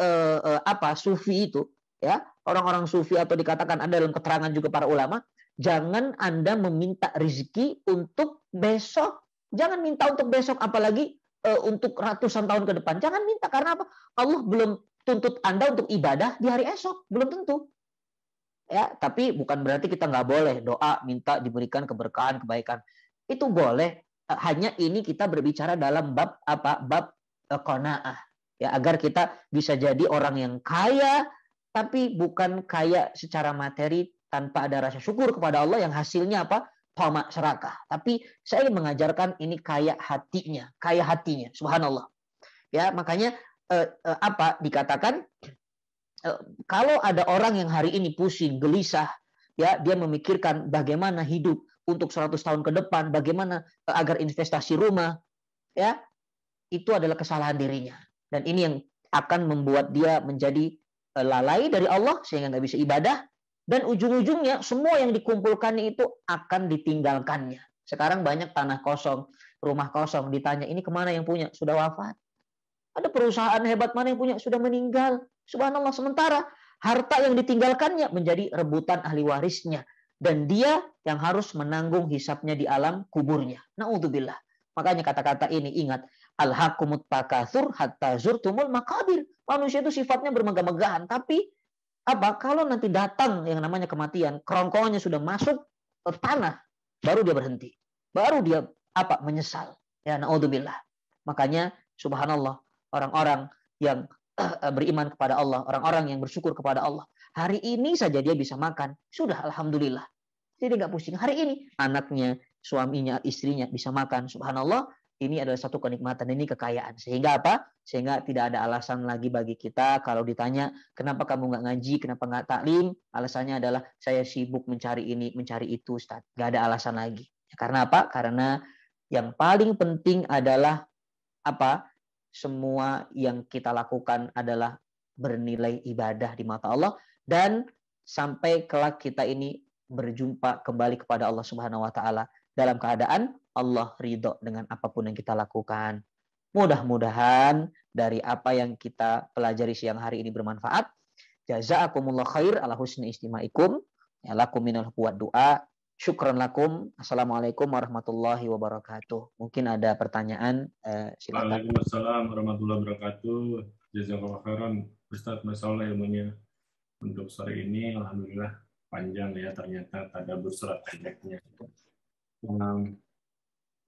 sufi itu, ya, orang-orang sufi atau dikatakan ada dalam keterangan juga para ulama, jangan Anda meminta rezeki untuk besok. Jangan minta untuk besok, apalagi untuk ratusan tahun ke depan. Jangan minta, karena apa? Allah belum tuntut Anda untuk ibadah di hari esok, belum tentu. Ya, tapi bukan berarti kita nggak boleh doa minta diberikan keberkahan, kebaikan. Itu boleh. Hanya ini kita berbicara dalam bab apa? Bab qanaah. Ya, agar kita bisa jadi orang yang kaya, tapi bukan kaya secara materi tanpa ada rasa syukur kepada Allah yang hasilnya apa? Tamak serakah. Tapi saya ingin mengajarkan ini kaya hatinya, subhanallah. Ya, makanya dikatakan kalau ada orang yang hari ini pusing, gelisah, ya, dia memikirkan bagaimana hidup untuk 100 tahun ke depan, bagaimana agar investasi rumah, ya, itu adalah kesalahan dirinya. Dan ini yang akan membuat dia menjadi lalai dari Allah sehingga nggak bisa ibadah, dan ujung-ujungnya semua yang dikumpulkannya itu akan ditinggalkannya. Sekarang banyak tanah kosong, rumah kosong, ditanya ini kemana yang punya? Sudah wafat. Ada perusahaan hebat mana yang punya? Sudah meninggal. Subhanallah, sementara harta yang ditinggalkannya menjadi rebutan ahli warisnya. Dan dia yang harus menanggung hisapnya di alam kuburnya. Na'udzubillah. Makanya kata-kata ini ingat. Al-hakumut takatsur hatta zurtumul maqabir. Manusia itu sifatnya bermegah-megahan. Tapi kalau nanti datang yang namanya kematian, kerongkongannya sudah masuk ke tanah, baru dia berhenti. Baru dia menyesal. Ya, na'udzubillah. Makanya subhanallah, orang-orang yang beriman kepada Allah, orang-orang yang bersyukur kepada Allah, hari ini saja dia bisa makan, sudah alhamdulillah. Jadi nggak pusing. Hari ini anaknya, suaminya, istrinya bisa makan, subhanallah. Ini adalah satu kenikmatan, ini kekayaan. Sehingga apa? Sehingga tidak ada alasan lagi bagi kita kalau ditanya, kenapa kamu nggak ngaji, kenapa nggak taklim? Alasannya adalah saya sibuk mencari ini, mencari itu, Ustaz. Nggak ada alasan lagi. Karena apa? Karena yang paling penting adalah semua yang kita lakukan adalah bernilai ibadah di mata Allah, dan sampai kelak kita ini berjumpa kembali kepada Allah Subhanahu wa taala dalam keadaan Allah ridho dengan apapun yang kita lakukan. Mudah-mudahan dari apa yang kita pelajari siang hari ini bermanfaat. Jazakumullah khair ala husni istimaikum. Ya lakum minal buat doa. Syukran lakum. Assalamualaikum warahmatullahi wabarakatuh. Mungkin ada pertanyaan, silakan. Waalaikumsalam warahmatullahi wabarakatuh. Jazakallahu khairan. Ustaz, masalah ilmunya untuk sore ini alhamdulillah panjang ya, ternyata tadabbur surat pendeknya.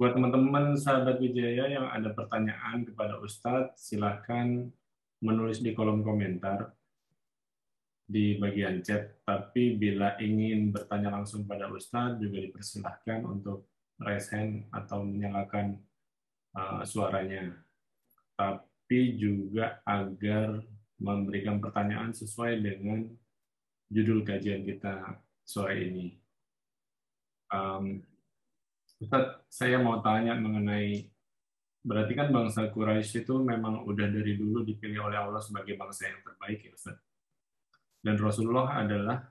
Buat teman-teman sahabat Wijaya yang ada pertanyaan kepada Ustadz, silakan menulis di kolom komentar di bagian chat. Tapi bila ingin bertanya langsung pada Ustadz, juga dipersilahkan untuk raise hand atau menyalakan suaranya. Tapi juga agar memberikan pertanyaan sesuai dengan judul kajian kita sore ini. Ustadz, saya mau tanya mengenai, berarti kan bangsa Quraisy itu memang udah dari dulu dipilih oleh Allah sebagai bangsa yang terbaik ya Ustadz. Dan Rasulullah adalah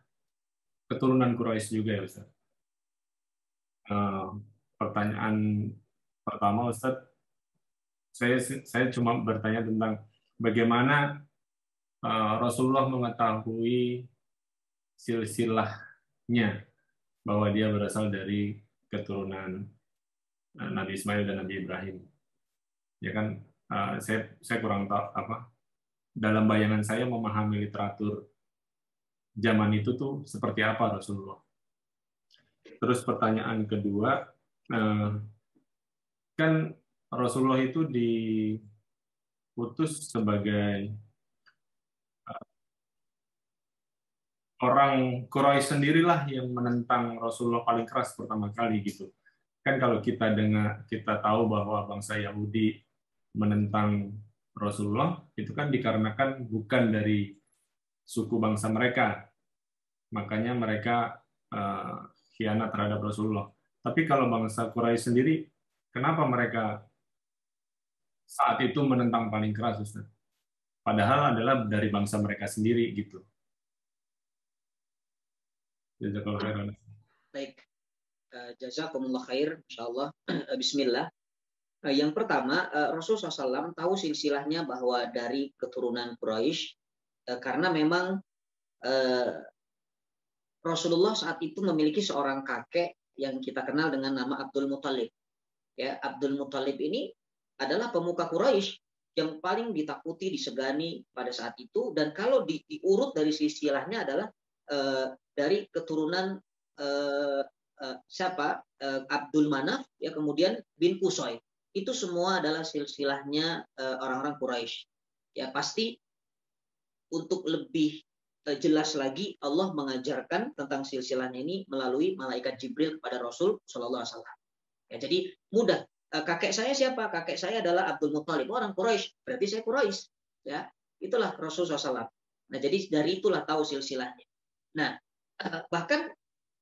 keturunan Quraisy juga ya Ustadz. Pertanyaan pertama Ustadz, saya cuma bertanya tentang bagaimana Rasulullah mengetahui silsilahnya bahwa dia berasal dari keturunan Nabi Ismail dan Nabi Ibrahim. Ya kan, saya kurang tahu dalam bayangan saya memahami literatur zaman itu tuh seperti apa Rasulullah. Terus pertanyaan kedua, kan Rasulullah itu diutus sebagai orang Quraisy sendirilah yang menentang Rasulullah paling keras pertama kali gitu. Kan kalau kita tahu bahwa bangsa Yahudi menentang Rasulullah itu kan dikarenakan bukan dari suku bangsa mereka, makanya mereka khianat terhadap Rasulullah. Tapi kalau bangsa Quraisy sendiri, kenapa mereka saat itu menentang paling keras, Ustaz? Padahal adalah dari bangsa mereka sendiri gitu. Jazakallahu khairan. Baik. Jazakumullah khair, insyaallah. Bismillah. Yang pertama, Rasulullah SAW tahu silsilahnya bahwa dari keturunan Quraisy, karena memang Rasulullah saat itu memiliki seorang kakek yang kita kenal dengan nama Abdul Muthalib. Ya, Abdul Muthalib ini adalah pemuka Quraisy yang paling ditakuti, disegani pada saat itu. Dan kalau diurut dari silsilahnya adalah dari keturunan Abdul Manaf, ya, kemudian bin Qusay. Itu semua adalah silsilahnya orang-orang Quraisy. Ya, pasti untuk lebih jelas lagi Allah mengajarkan tentang silsilahnya ini melalui malaikat Jibril kepada Rasul Shallallahu Alaihi Wasallam. Ya, jadi mudah. Kakek saya siapa? Kakek saya adalah Abdul Muthalib, orang Quraisy. Berarti saya Quraisy. Ya, itulah Rasul SAW. Nah, jadi dari itulah tahu silsilahnya. Nah, bahkan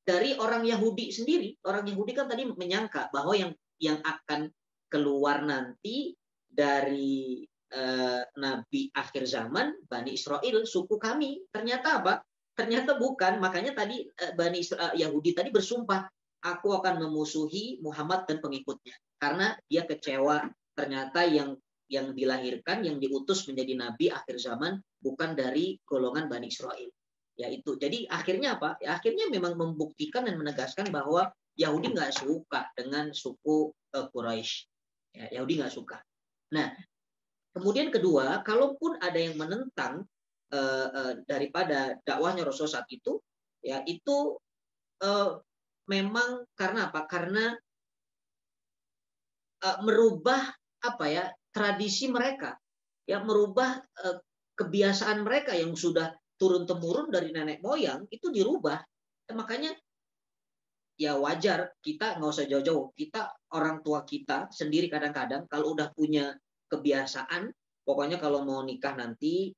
dari orang Yahudi sendiri, orang Yahudi kan tadi menyangka bahwa yang akan keluar nanti dari Nabi akhir zaman, Bani Israel, suku kami. Ternyata apa? Ternyata bukan. Makanya tadi Yahudi tadi bersumpah, aku akan memusuhi Muhammad dan pengikutnya. Karena dia kecewa ternyata yang dilahirkan, yang diutus menjadi Nabi akhir zaman bukan dari golongan Bani Israel. Ya itu. Jadi akhirnya apa? Ya, akhirnya memang membuktikan dan menegaskan bahwa Yahudi nggak suka dengan suku Quraisy. Ya, Yahudi nggak suka. Nah, kemudian kedua, kalaupun ada yang menentang daripada dakwahnya Rasul saat itu, ya itu memang karena apa? Karena merubah tradisi mereka, ya, merubah kebiasaan mereka yang sudah turun temurun dari nenek moyang itu dirubah. Makanya ya wajar kita nggak usah jauh-jauh, kita orang tua kita sendiri kadang-kadang kalau udah punya kebiasaan, pokoknya kalau mau nikah nanti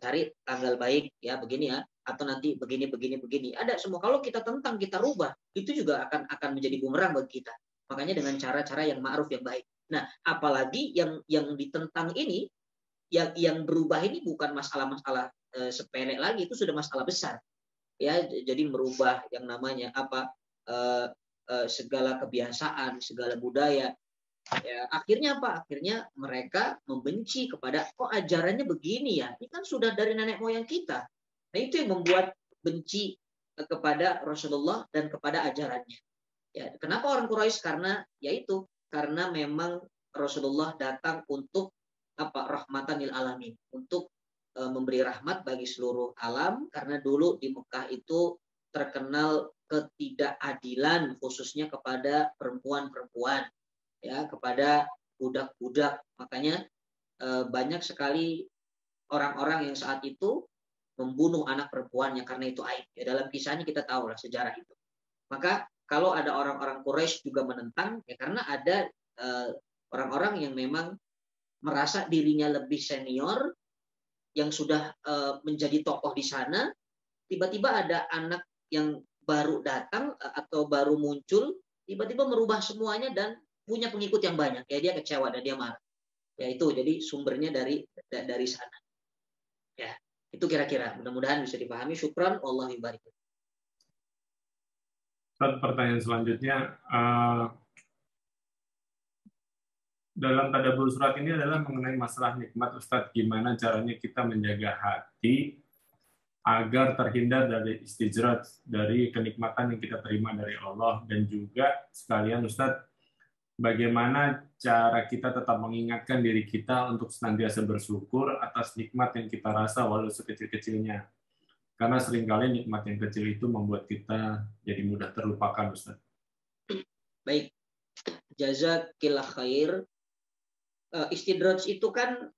cari tanggal baik ya begini ya, atau nanti begini. Ada semua. Kalau kita tentang, kita rubah, itu juga akan menjadi bumerang bagi kita. Makanya dengan cara-cara yang ma'ruf, yang baik. Nah, apalagi yang ditentang ini, yang berubah ini bukan masalah-masalah sepele lagi, itu sudah masalah besar. Ya, jadi merubah yang namanya segala kebiasaan, segala budaya. Ya, akhirnya apa? Akhirnya mereka membenci kepada, kok ajarannya begini ya? Ini kan sudah dari nenek moyang kita. Nah, itu yang membuat benci kepada Rasulullah dan kepada ajarannya. Ya, kenapa orang Quraisy? Karena memang Rasulullah datang untuk rahmatan lil alamin, untuk memberi rahmat bagi seluruh alam, karena dulu di Mekah itu terkenal ketidakadilan khususnya kepada perempuan-perempuan, ya, kepada budak-budak. Makanya banyak sekali orang-orang yang saat itu membunuh anak perempuannya karena itu aib. Ya, dalam kisahnya kita tahu lah sejarah itu. Maka kalau ada orang-orang Quraisy juga menentang, ya karena ada orang-orang yang memang merasa dirinya lebih senior, yang sudah menjadi tokoh di sana, tiba-tiba ada anak yang baru datang atau baru muncul, tiba-tiba merubah semuanya dan punya pengikut yang banyak. Ya, dia kecewa dan dia marah. Ya, itu jadi sumbernya dari sana. Ya, itu kira-kira. Mudah-mudahan bisa dipahami. Syukran, wallahi barik. Pertanyaan selanjutnya, dalam tadabbur surat ini adalah mengenai masalah nikmat. Ustadz, gimana caranya kita menjaga hati agar terhindar dari istijraj, dari kenikmatan yang kita terima dari Allah, dan juga sekalian Ustadz, bagaimana cara kita tetap mengingatkan diri kita untuk senantiasa bersyukur atas nikmat yang kita rasa walau sekecil-kecilnya. Karena seringkali nikmat yang kecil itu membuat kita jadi mudah terlupakan, Ustaz. Baik. Jazakillah khair. Istidraj itu kan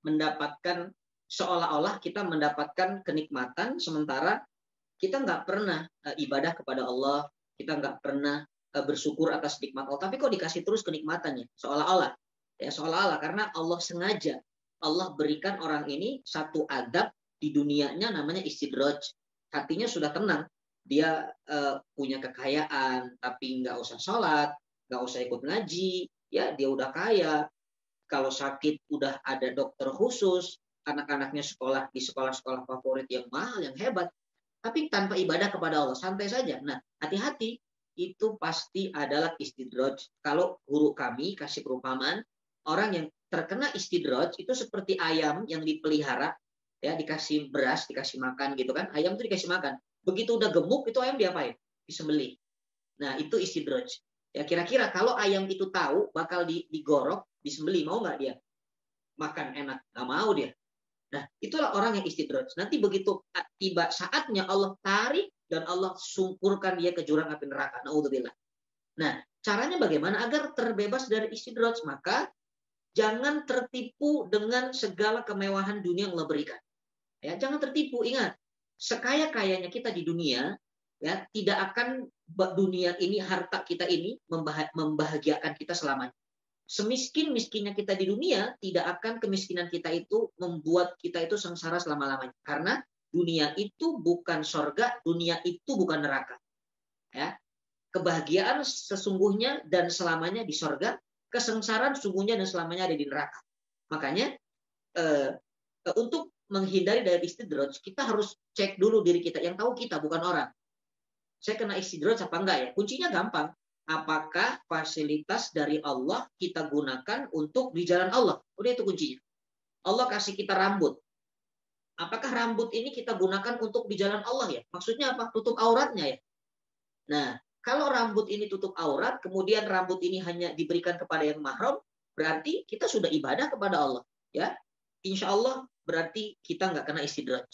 mendapatkan, seolah-olah kita mendapatkan kenikmatan, sementara kita nggak pernah ibadah kepada Allah, kita nggak pernah bersyukur atas nikmat Allah. Tapi kok dikasih terus kenikmatannya? Seolah-olah. Ya, seolah-olah. Karena Allah sengaja. Allah berikan orang ini satu adab di dunianya namanya istidraj. Hatinya sudah tenang. Dia punya kekayaan, tapi nggak usah sholat, nggak usah ikut ngaji. Ya, dia udah kaya. Kalau sakit udah ada dokter khusus. Anak-anaknya sekolah di sekolah-sekolah favorit yang mahal, yang hebat. tapi tanpa ibadah kepada Allah, santai saja. Nah, hati-hati, itu pasti adalah istidraj. Kalau guru kami kasih perumpamaan, orang yang terkena istidraj itu seperti ayam yang dipelihara, ya, dikasih beras, dikasih makan gitu kan. Ayam itu dikasih makan. Begitu udah gemuk, itu ayam diapain? Disembelih. Nah, itu istidraj. Ya, kira-kira kalau ayam itu tahu bakal digorok, disembelih, mau nggak dia? Makan enak, nggak mau dia. Nah, itulah orang yang istidraj. Nanti begitu tiba saatnya Allah tarik dan Allah sungkurkan dia ke jurang api neraka. Naudzubillah. Nah, caranya bagaimana agar terbebas dari istidraj? Maka jangan tertipu dengan segala kemewahan dunia yang Allah berikan. Ya, jangan tertipu. Ingat, sekaya-kayanya kita di dunia, ya, tidak akan dunia ini, harta kita ini membahagiakan kita selamanya. Semiskin-miskinnya kita di dunia, tidak akan kemiskinan kita itu membuat kita itu sengsara selama-lamanya. Karena dunia itu bukan sorga, dunia itu bukan neraka. Ya, kebahagiaan sesungguhnya dan selamanya di sorga, kesengsaraan sesungguhnya dan selamanya ada di neraka. Makanya untuk menghindari dari istidraj, kita harus cek dulu diri kita. Yang tahu kita, bukan orang. Saya kena istidraj apa enggak ya? Kuncinya gampang. Apakah fasilitas dari Allah kita gunakan untuk di jalan Allah? Udah, itu kuncinya. Allah kasih kita rambut. Apakah rambut ini kita gunakan untuk di jalan Allah ya? Maksudnya apa? Tutup auratnya ya? Nah, kalau rambut ini tutup aurat, kemudian rambut ini hanya diberikan kepada yang mahram, berarti kita sudah ibadah kepada Allah. Ya, insya Allah berarti kita nggak kena istidraj.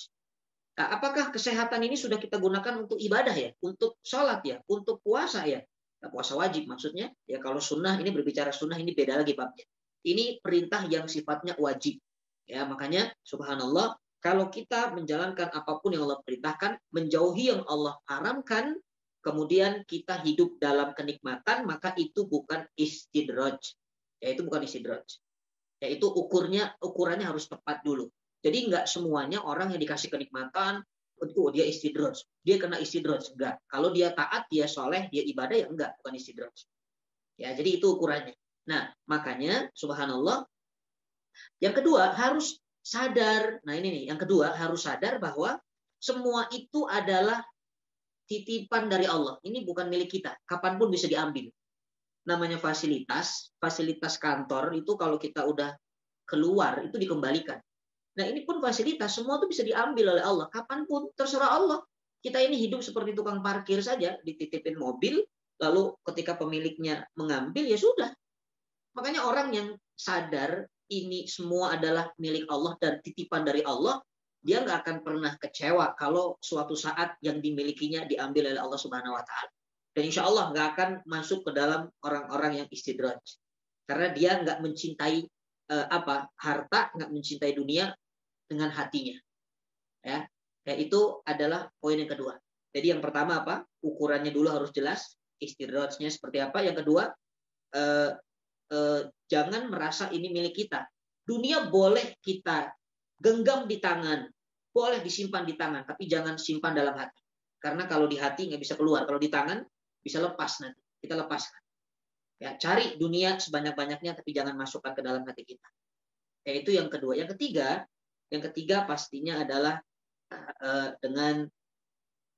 Nah, apakah kesehatan ini sudah kita gunakan untuk ibadah ya? Untuk sholat ya? Untuk puasa ya? Nah, puasa wajib maksudnya. Ya, kalau sunnah, ini berbicara sunnah, ini beda lagi babnya. Ini perintah yang sifatnya wajib. Ya, makanya subhanallah, kalau kita menjalankan apapun yang Allah perintahkan, menjauhi yang Allah haramkan, kemudian kita hidup dalam kenikmatan, maka itu bukan istidraj. Ya, itu bukan istidraj. Ya, itu ukurannya harus tepat dulu. Jadi nggak semuanya orang yang dikasih kenikmatan, dia istidraj, dia kena istidraj. Enggak. Kalau dia taat, dia soleh, dia ibadah, ya enggak, bukan istidraj. Ya, jadi itu ukurannya. Nah, makanya subhanallah, yang kedua harus sadar. Nah, ini nih, yang kedua harus sadar bahwa semua itu adalah titipan dari Allah. Ini bukan milik kita. Kapanpun bisa diambil. Namanya fasilitas kantor itu kalau kita udah keluar itu dikembalikan. Nah, ini pun fasilitas, semua itu bisa diambil oleh Allah. Kapanpun, terserah Allah. Kita ini hidup seperti tukang parkir saja, dititipin mobil, lalu ketika pemiliknya mengambil, ya sudah. Makanya orang yang sadar ini semua adalah milik Allah dan titipan dari Allah, dia nggak akan pernah kecewa kalau suatu saat yang dimilikinya diambil oleh Allah Subhanahu Wa Taala. Dan insya Allah nggak akan masuk ke dalam orang-orang yang istidraj. Karena dia nggak mencintai harta, nggak mencintai dunia dengan hatinya. Ya, itu adalah poin yang kedua. Jadi yang pertama apa? Ukurannya dulu harus jelas, istidrajnya seperti apa. Yang kedua, jangan merasa ini milik kita. Dunia boleh kita genggam di tangan, boleh disimpan di tangan, tapi jangan simpan dalam hati. Karena kalau di hati nggak bisa keluar, kalau di tangan bisa lepas nanti. Kita lepaskan. Ya, cari dunia sebanyak-banyaknya, tapi jangan masukkan ke dalam hati kita. Itu yang kedua. Yang ketiga pastinya adalah dengan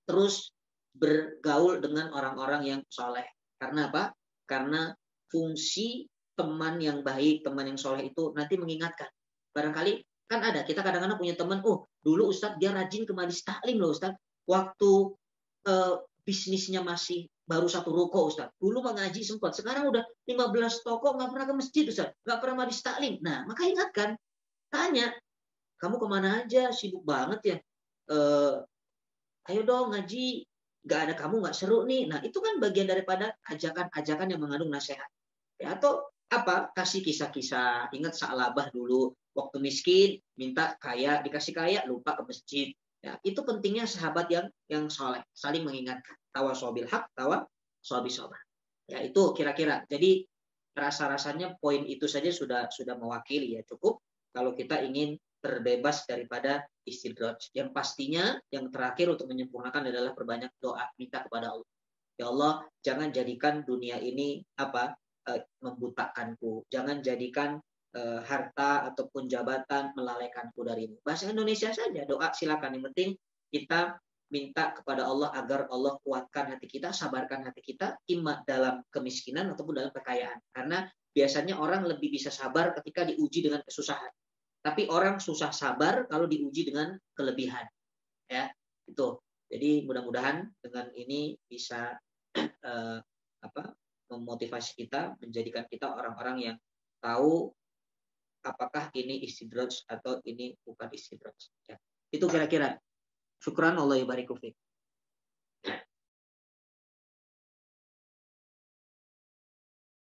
terus bergaul dengan orang-orang yang soleh. Karena apa? Karena fungsi teman yang baik, teman yang soleh itu nanti mengingatkan. Barangkali kan ada, kita kadang-kadang punya teman, dulu Ustadz dia rajin ke majlis taklim loh Ustadz. Waktu bisnisnya masih baru 1 ruko Ustadz. Dulu mengaji sempat, sekarang udah 15 toko, nggak pernah ke masjid Ustadz. Nggak pernah majlis taklim. Nah, maka ingatkan, tanya, kamu kemana aja, sibuk banget ya, ayo dong ngaji, nggak ada kamu nggak seru nih. Nah, itu kan bagian daripada ajakan-ajakan yang mengandung nasihat. Ya, atau apa, kasih kisah-kisah, ingat Sa'labah dulu, waktu miskin, minta kaya, dikasih kaya, lupa ke masjid. Ya, itu pentingnya sahabat yang soleh, saling mengingatkan. Tawasobil haq, tawasobil sobar. Ya, itu kira-kira. Jadi rasa-rasanya poin itu saja sudah mewakili ya, cukup kalau kita ingin terbebas daripada istidraj. Yang pastinya yang terakhir untuk menyempurnakan adalah perbanyak doa, minta kepada Allah. Ya Allah, jangan jadikan dunia ini membutakanku. Jangan jadikan harta ataupun jabatan melalaikanku darimu. Bahasa Indonesia saja doa, silakan. Yang penting kita minta kepada Allah agar Allah kuatkan hati kita, sabarkan hati kita, imma dalam kemiskinan ataupun dalam kekayaan. Karena biasanya orang lebih bisa sabar ketika diuji dengan kesusahan. Tapi orang susah sabar kalau diuji dengan kelebihan. Ya, itu. Jadi mudah-mudahan dengan ini bisa memotivasi kita, menjadikan kita orang-orang yang tahu apakah ini istidraj atau ini bukan istidraj. Ya. Itu kira-kira. Syukran, Allah yubariku fiik.